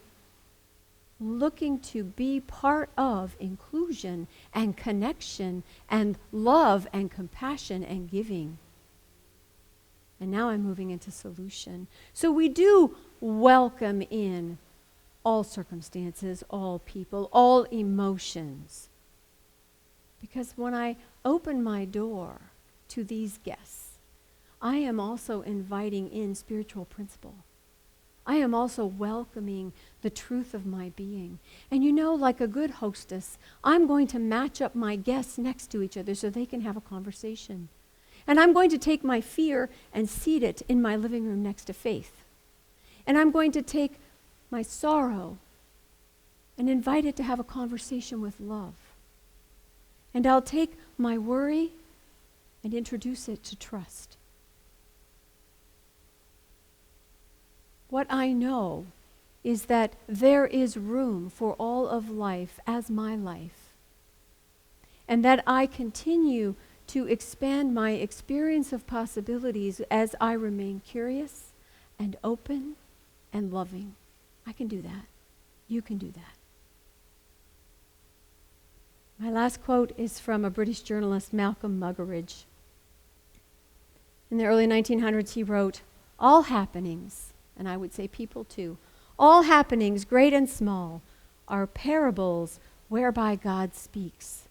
looking to be part of inclusion and connection and love and compassion and giving. And now I'm moving into solution. So we do welcome in all circumstances, all people, all emotions. Because when I open my door to these guests, I am also inviting in spiritual principle. I am also welcoming the truth of my being. And you know, like a good hostess, I'm going to match up my guests next to each other so they can have a conversation. And I'm going to take my fear and seat it in my living room next to faith. And I'm going to take my sorrow and invite it to have a conversation with love. And I'll take my worry and introduce it to trust. What I know is that there is room for all of life as my life, and that I continue to expand my experience of possibilities as I remain curious and open and loving. I can do that. You can do that. My last quote is from a British journalist, Malcolm Muggeridge. In the early 1900s, he wrote, "All happenings," and I would say people too, "all happenings, great and small, are parables whereby God speaks.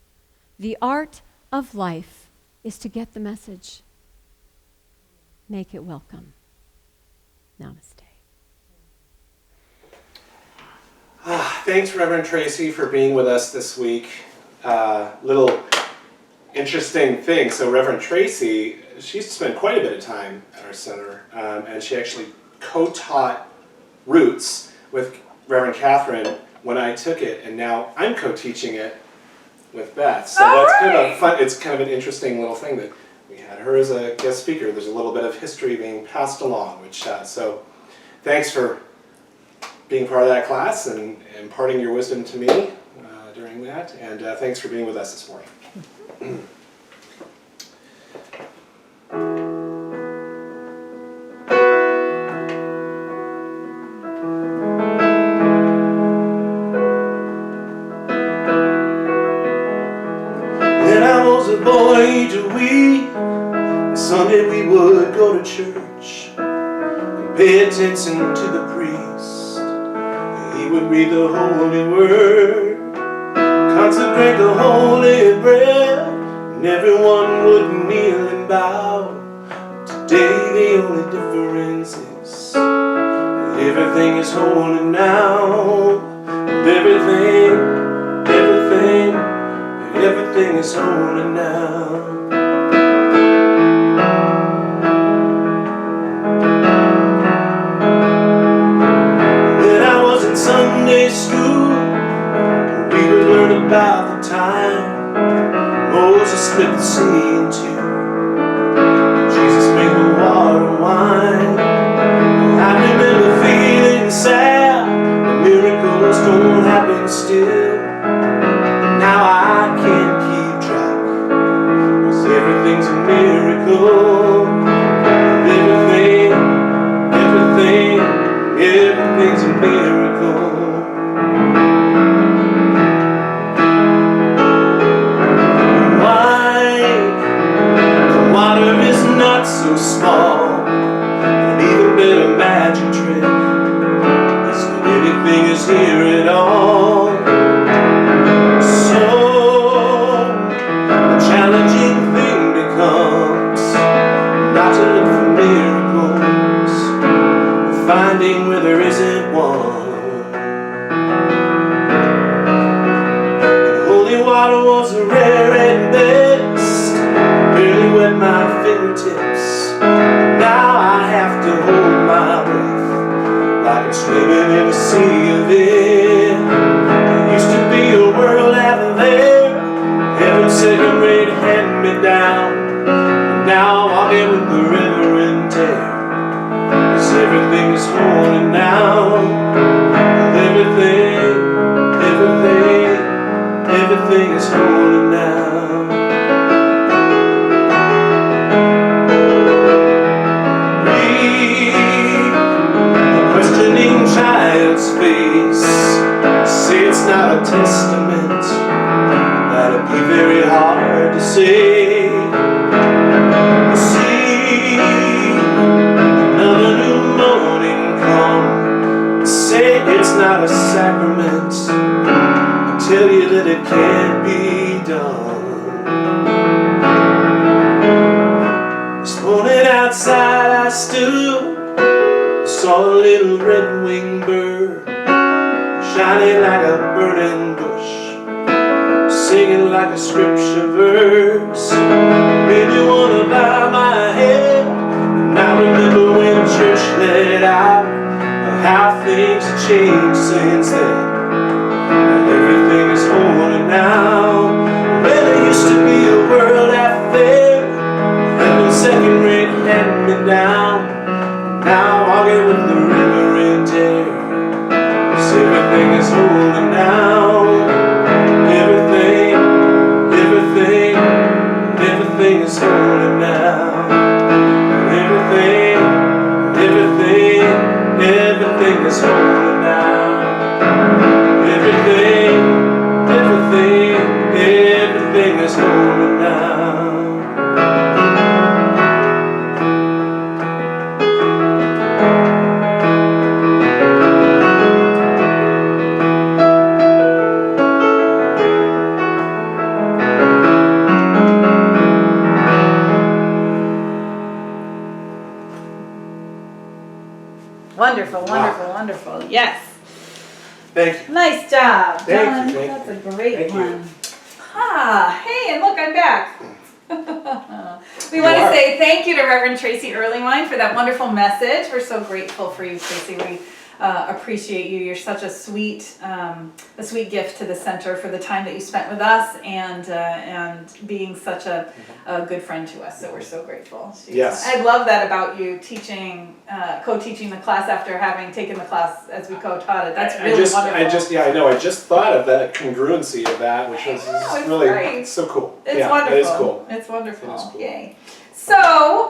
The art of life is to get the message. Make it welcome." Namaste. Thanks, Reverend Tracy, for being with us this week. Little interesting thing. So Reverend Tracy, she spent quite a bit of time at our center, and she actually co-taught Roots with Reverend Katherine when I took it, and now I'm co-teaching it with Beth. So that's kind of fun. It's kind of an interesting little thing that we had her as a guest speaker. There's a little bit of history being passed along, which so thanks for being part of that class and imparting your wisdom to me during that, and thanks for being with us this morning. When I was a boy, age of week, Sunday we would go to church and pay attention to the priest. He would read the holy word, consecrate the holy bread, and everyone would kneel and bow. Today the only difference is everything is holy now. And everything is holy now. When I was in Sunday school, we would learn about the time Moses split the sea in two, Jesus made the water wine. I remember feeling sad, the miracles don't happen still. Now I can't keep track, 'cause everything's a miracle. Everything's a miracle. The water is not so small, an even better magic trick is that anything is here at all. So the challenging thing becomes not to look for miracles, but finding where there isn't one. Holy water was rare and best, barely wet my fingertips. Now I have to hold my breath like I'm swimming in a sea of it. There used to be a world out there, heaven's second-rate hand-me-down. But now I'll get with the river and tear, 'cause everything is holy now. Everything is holy now. Read a questioning child's face, say it's not a testament, that'd be very hard to say. See another new morning come, say it's not a sacrament, tell you that it can't be done. This morning outside I stood, Saw a little red-winged bird, shining like a burning bush, singing like a scripture verse. Made me wanna bow my head. And I remember when church let out, how things have changed since then. And everything is holy now. When there used to be a world out there, and the second rate had me down. Now I'll get with the river and tear. 'Cause everything is holy now. Everything, everything, everything is holy now. Everything, everything, everything is holy now. Everything, everything, everything is holy now. Wonderful, wonderful, wonderful. Yes. Thank you. Nice job, Thank John. you, thank That's you. a great Thank you. one. Ah, hey, and look, I'm back. We You want to are. say thank you to Rev Tracy Earlywine for that wonderful message. We're so grateful for you, Tracy. We appreciate you. You're such a sweet gift to the center for the time that you spent with us and being such a good friend to us. So we're so grateful. Yes. I love that about you teaching, co-teaching the class after having taken the class as we co-taught it. That's really wonderful. I know. I just thought of that congruency of that, which was it's really great. so cool. It's yeah, wonderful. It is cool. It's wonderful. It is cool. Yay. So,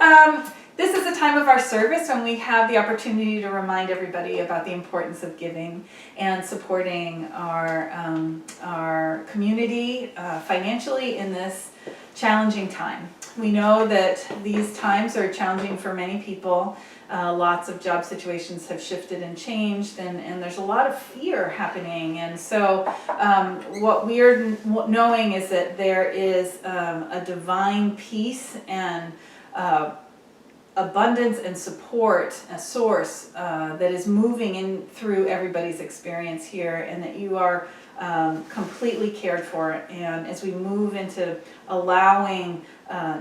this is a time of our service when we have the opportunity to remind everybody about the importance of giving and supporting our community financially in this challenging time. We know that these times are challenging for many people. Lots of job situations have shifted and changed, and there's a lot of fear happening. And so what we're knowing is that there is a divine peace and abundance and support, a source that is moving in through everybody's experience here, and that you are completely cared for. And as we move into allowing,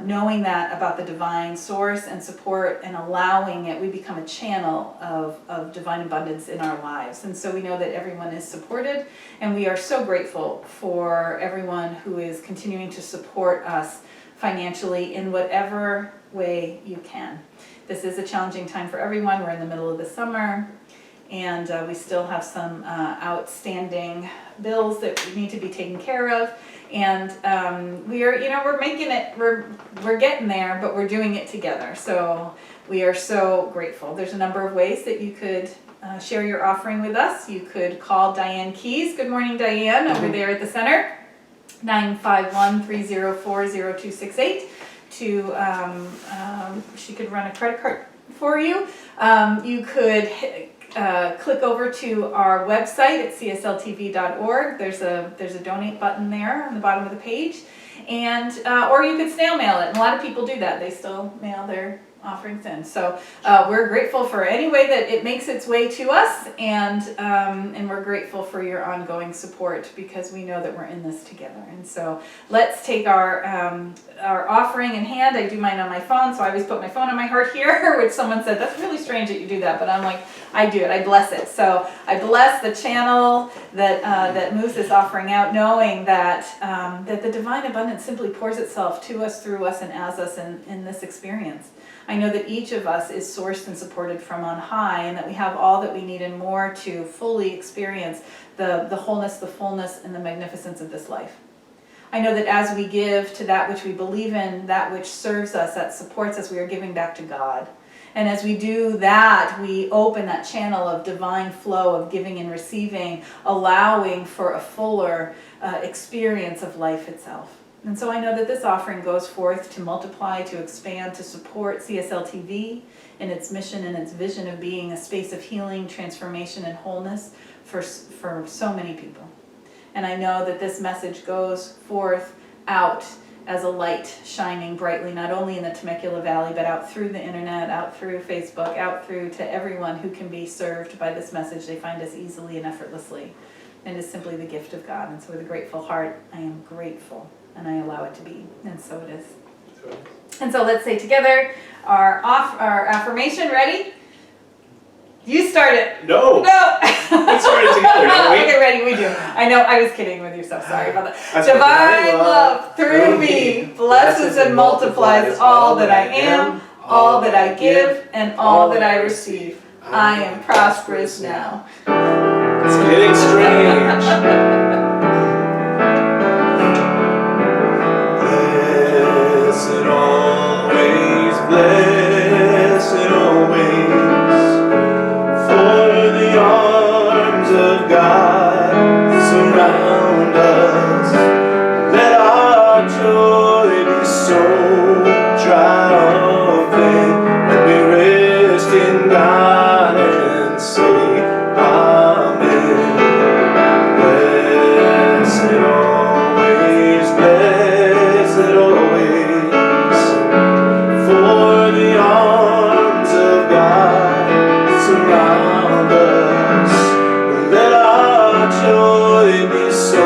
knowing that about the divine source and support and allowing it, we become a channel of divine abundance in our lives. And so we know that everyone is supported, and we are so grateful for everyone who is continuing to support us financially in whatever way you can. This is a challenging time for everyone. We're in the middle of the summer, and we still have some outstanding bills that need to be taken care of. And we're making it. We're getting there, but we're doing it together. So we are so grateful. There's a number of ways that you could share your offering with us. You could call Diane Keys. Good morning, Diane, over there at the center. 951-304-0268 to she could run a credit card for you. You could click over to our website at csltv.org. There's a donate button there on the bottom of the page, and or you could snail mail it. And a lot of people do that. They still mail their offerings in. So we're grateful for any way that it makes its way to us, and we're grateful for your ongoing support, because we know that we're in this together. And so let's take our offering in hand. I do mine on my phone, so I always put my phone on my heart here, which someone said, that's really strange that you do that, but I'm like, I do it, I bless it. So I bless the channel that moves this offering out, knowing that that the divine abundance simply pours itself to us, through us, and as us in this experience. I know that each of us is sourced and supported from on high, and that we have all that we need and more to fully experience the wholeness, the fullness, and the magnificence of this life. I know that as we give to that which we believe in, that which serves us, that supports us, we are giving back to God. And as we do that, we open that channel of divine flow of giving and receiving, allowing for a fuller experience of life itself. And so I know that this offering goes forth to multiply, to expand, to support CSLTV in its mission and its vision of being a space of healing, transformation, and wholeness for so many people. And I know that this message goes forth out as a light shining brightly, not only in the Temecula Valley, but out through the internet, out through Facebook, out through to everyone who can be served by this message. They find us easily and effortlessly. And it's simply the gift of God. And so with a grateful heart, I am grateful, and I allow it to be. And so it is. And so let's say together our affirmation. Ready? You start it. No. No. Let's start it together, don't we? Okay, ready, we do. I know, I was kidding with yourself. Sorry about that. That's Divine love through me blesses and multiplies all that I am, all that I give, and all that I receive. I am prosperous now. It's getting strange. Blessed always, blessed always, for the arms of God surround us. Let our joy be so triumphant that we rest in God and say, Amen. Blessed always, blessed always, for the arms of God surround us. Let our joy be so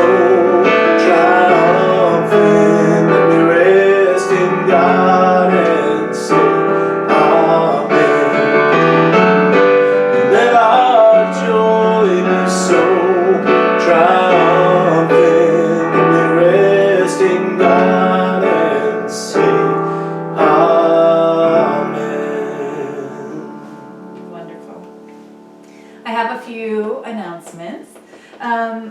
triumphant that we rest in God and say, Amen. Let our joy be so triumphant that we rest in God and say, Amen. Wonderful. I have a few announcements.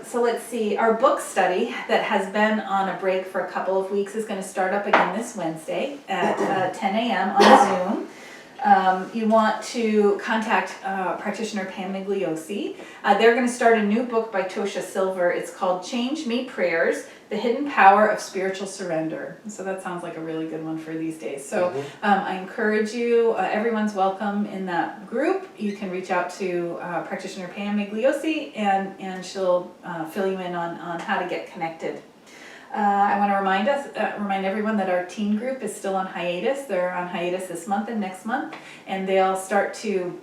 So let's see, our book study that has been on a break for a couple of weeks is going to start up again this Wednesday at 10 a.m. on Zoom. You want to contact practitioner Pam Migliosi. They're going to start a new book by Tosha Silver. It's called Change Me Prayers, The Hidden Power of Spiritual Surrender. So that sounds like a really good one for these days. So I encourage you, everyone's welcome in that group. You can reach out to practitioner Pam Migliosi and she'll fill you in on how to get connected. I want to remind everyone that our teen group is still on hiatus. They're on hiatus this month and next month, and they'll start to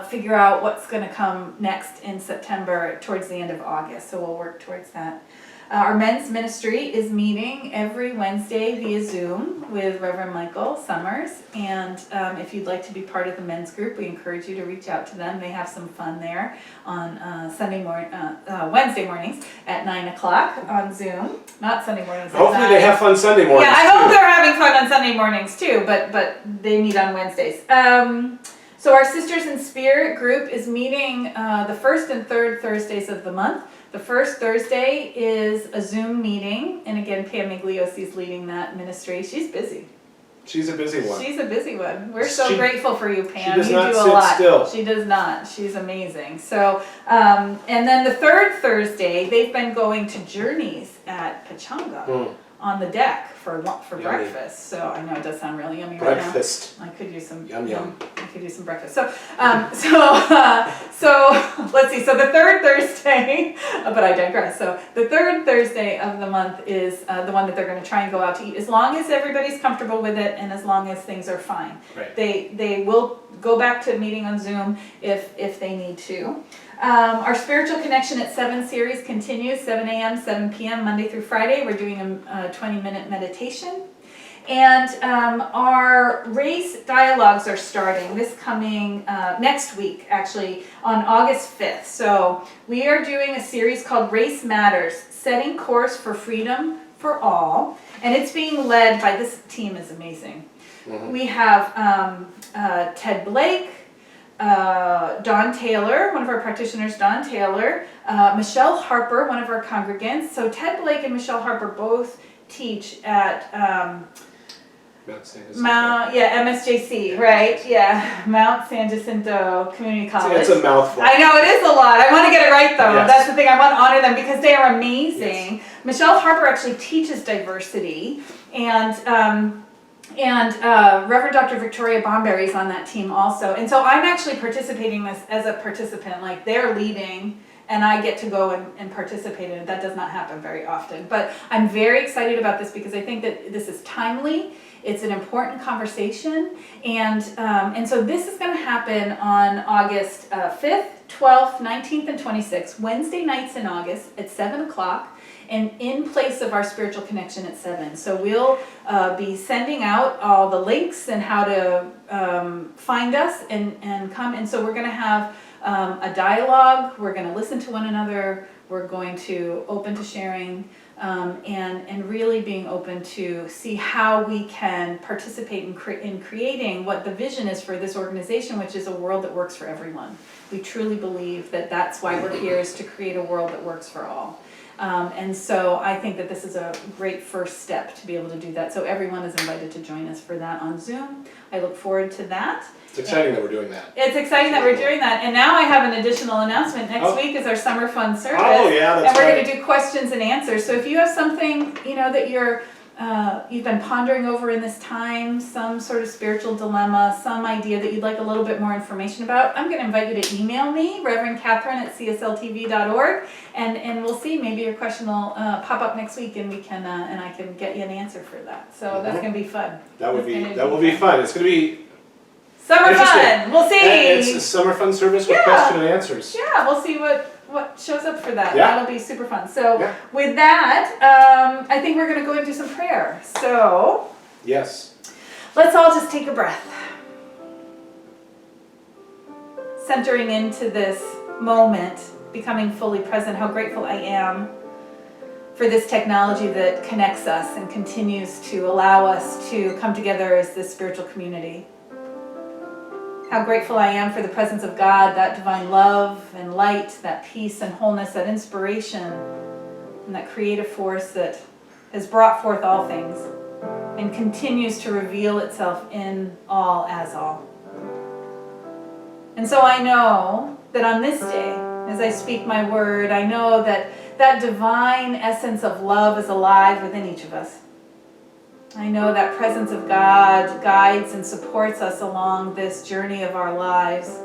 figure out what's going to come next in September towards the end of August. So we'll work towards that. Our men's ministry is meeting every Wednesday via Zoom with Reverend Michael Summers, and if you'd like to be part of the men's group, we encourage you to reach out to them. They have some fun there on Wednesday mornings at 9 o'clock on Zoom. Not Sunday mornings. Hopefully they have fun Sunday mornings. Yeah, I too. hope they're having fun on Sunday mornings too, but they meet on Wednesdays. So our Sisters in Spirit group is meeting the first and third Thursdays of the month. The first Thursday is a Zoom meeting, and again, Pam Migliosi is leading that ministry. She's busy. She's a busy one. She's a busy one. We're so grateful for you, Pam. She does you not do a sit lot. still. She does not. She's amazing. So, and then the third Thursday, they've been going to Journeys at Pachanga on the deck for breakfast. So I know it does sound really yummy breakfast. right now. I could use some Yum. I could use some breakfast. So let's see. So the third Thursday, but I digress. So the third Thursday of the month is the one that they're going to try and go out to eat, as long as everybody's comfortable with it and as long as things are fine. Right. They will go back to meeting on Zoom if they need to. Our Spiritual Connection at 7 series continues, 7 a.m., 7 p.m., Monday through Friday. We're doing a 20-minute meditation. And our race dialogues are starting this coming next week, actually, on August 5th. So we are doing a series called Race Matters, Setting Course for Freedom for All. And it's being led by, this team is amazing. We have Ted Blake, Don Taylor, one of our practitioners, Don Taylor, Michelle Harper, one of our congregants. So Ted Blake and Michelle Harper both teach at MSJC, right? Yeah, Mount San Jacinto Community College. It's a mouthful. I know, it is a lot. I want to get it right though. Yes. That's the thing. I want to honor them because they are amazing. Yes. Michelle Harper actually teaches diversity, and Reverend Dr. Victoria Bomberry is on that team also. And so I'm actually participating this as a participant, like they're leading and I get to go and participate in it. That does not happen very often. But I'm very excited about this because I think that this is timely. It's an important conversation, and so this is going to happen on August 5th, 12th, 19th, and 26th, Wednesday nights in August at 7 o'clock, and in place of our spiritual connection at 7. So we'll be sending out all the links and how to find us and come. And so we're going to have a dialogue. We're going to listen to one another. We're going to open to sharing. And really being open to see how we can participate in creating what the vision is for this organization, which is a world that works for everyone. We truly believe that that's why we're here, is to create a world that works for all. And so I think that this is a great first step to be able to do that. So everyone is invited to join us for that on Zoom. I look forward to that. It's exciting that we're doing that. It's exciting that we're doing that. And now I have an additional announcement. Next week is our summer fun service. Oh, yeah, that's and we're right. going to do questions and answers. So if you have something, that you've been pondering over in this time, some sort of spiritual dilemma, some idea that you'd like a little bit more information about, I'm going to invite you to email me, Reverend Katherine at CSLTV.org, and we'll see. Maybe your question will pop up next week, and we can and I can get you an answer for that. So that's going to be fun. That will be fun. It's going to be summer interesting. fun. We'll see. And it's a summer fun service with question and answers. Yeah, we'll see what shows up for that. Yeah. That'll be super fun. So Yeah. with that, I think we're going to go and do some prayer. So Yes. let's all just take a breath. Centering into this moment, becoming fully present, how grateful I am for this technology that connects us and continues to allow us to come together as this spiritual community. How grateful I am for the presence of God, that divine love and light, that peace and wholeness, that inspiration, and that creative force that has brought forth all things and continues to reveal itself in all as all. And so I know that on this day, as I speak my word, I know that that divine essence of love is alive within each of us. I know that presence of God guides and supports us along this journey of our lives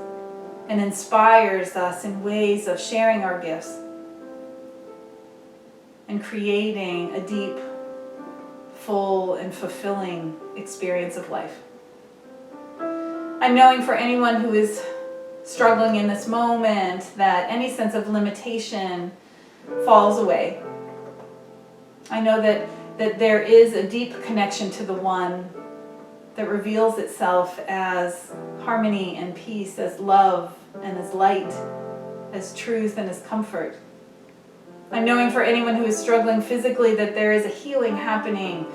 and inspires us in ways of sharing our gifts and creating a deep, full, and fulfilling experience of life. I'm knowing for anyone who is struggling in this moment that any sense of limitation falls away. I know that there is a deep connection to the one that reveals itself as harmony and peace, as love and as light, as truth and as comfort. I'm knowing for anyone who is struggling physically that there is a healing happening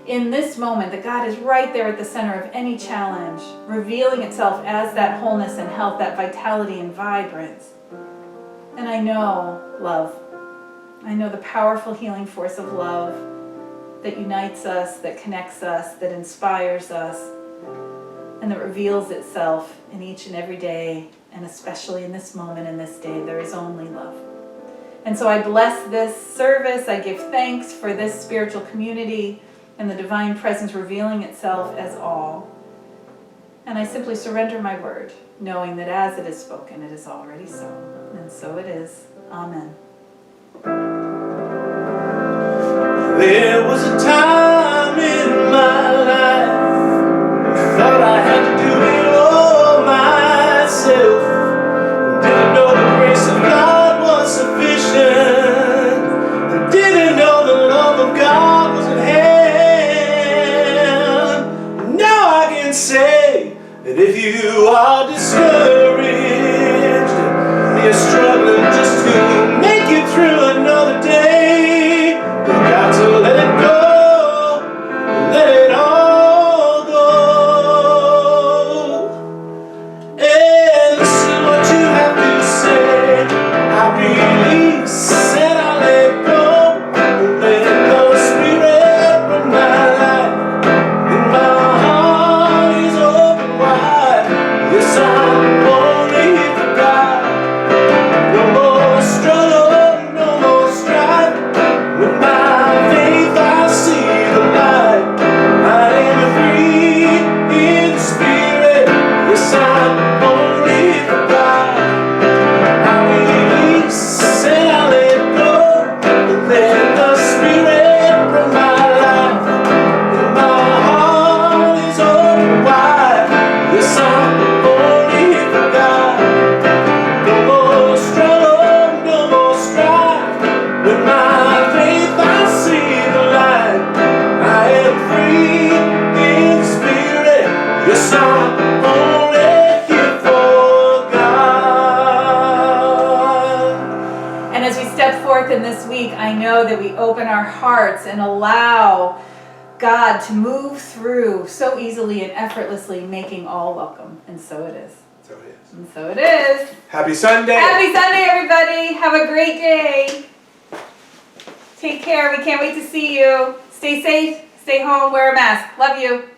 in this moment, that God is right there at the center of any challenge, revealing itself as that wholeness and health, that vitality and vibrance. And I know love. I know the powerful healing force of love that unites us, that connects us, that inspires us, and that reveals itself in each and every day, and especially in this moment, in this day, there is only love. And so I bless this service. I give thanks for this spiritual community and the divine presence revealing itself as all. And I simply surrender my word, knowing that as it is spoken, it is already so. And so it is. Amen. There was a time in my life I thought I had to do it all myself. Didn't know the grace of God was sufficient, and didn't know the love of God was at hand. Now I can say that if you are discouraged, you're struggling just to make it through another day, you got to let it go, let it all go. And listen what you have to say. I release and I let go, let the Spirit run my life, and my heart is open wide. Yes, I'm only for God. No more struggle, no more strife. With my faith I see the light. I am free in the Spirit. Yes, I'm only for God. I release I'm only here for God. And as we step forth in this week, I know that we open our hearts and allow God to move through so easily and effortlessly, making all welcome. And so it is. So it is. And so it is. Happy Sunday! Happy Sunday, everybody. Have a great day. Take care. We can't wait to see you. Stay safe. Stay home. Wear a mask. Love you.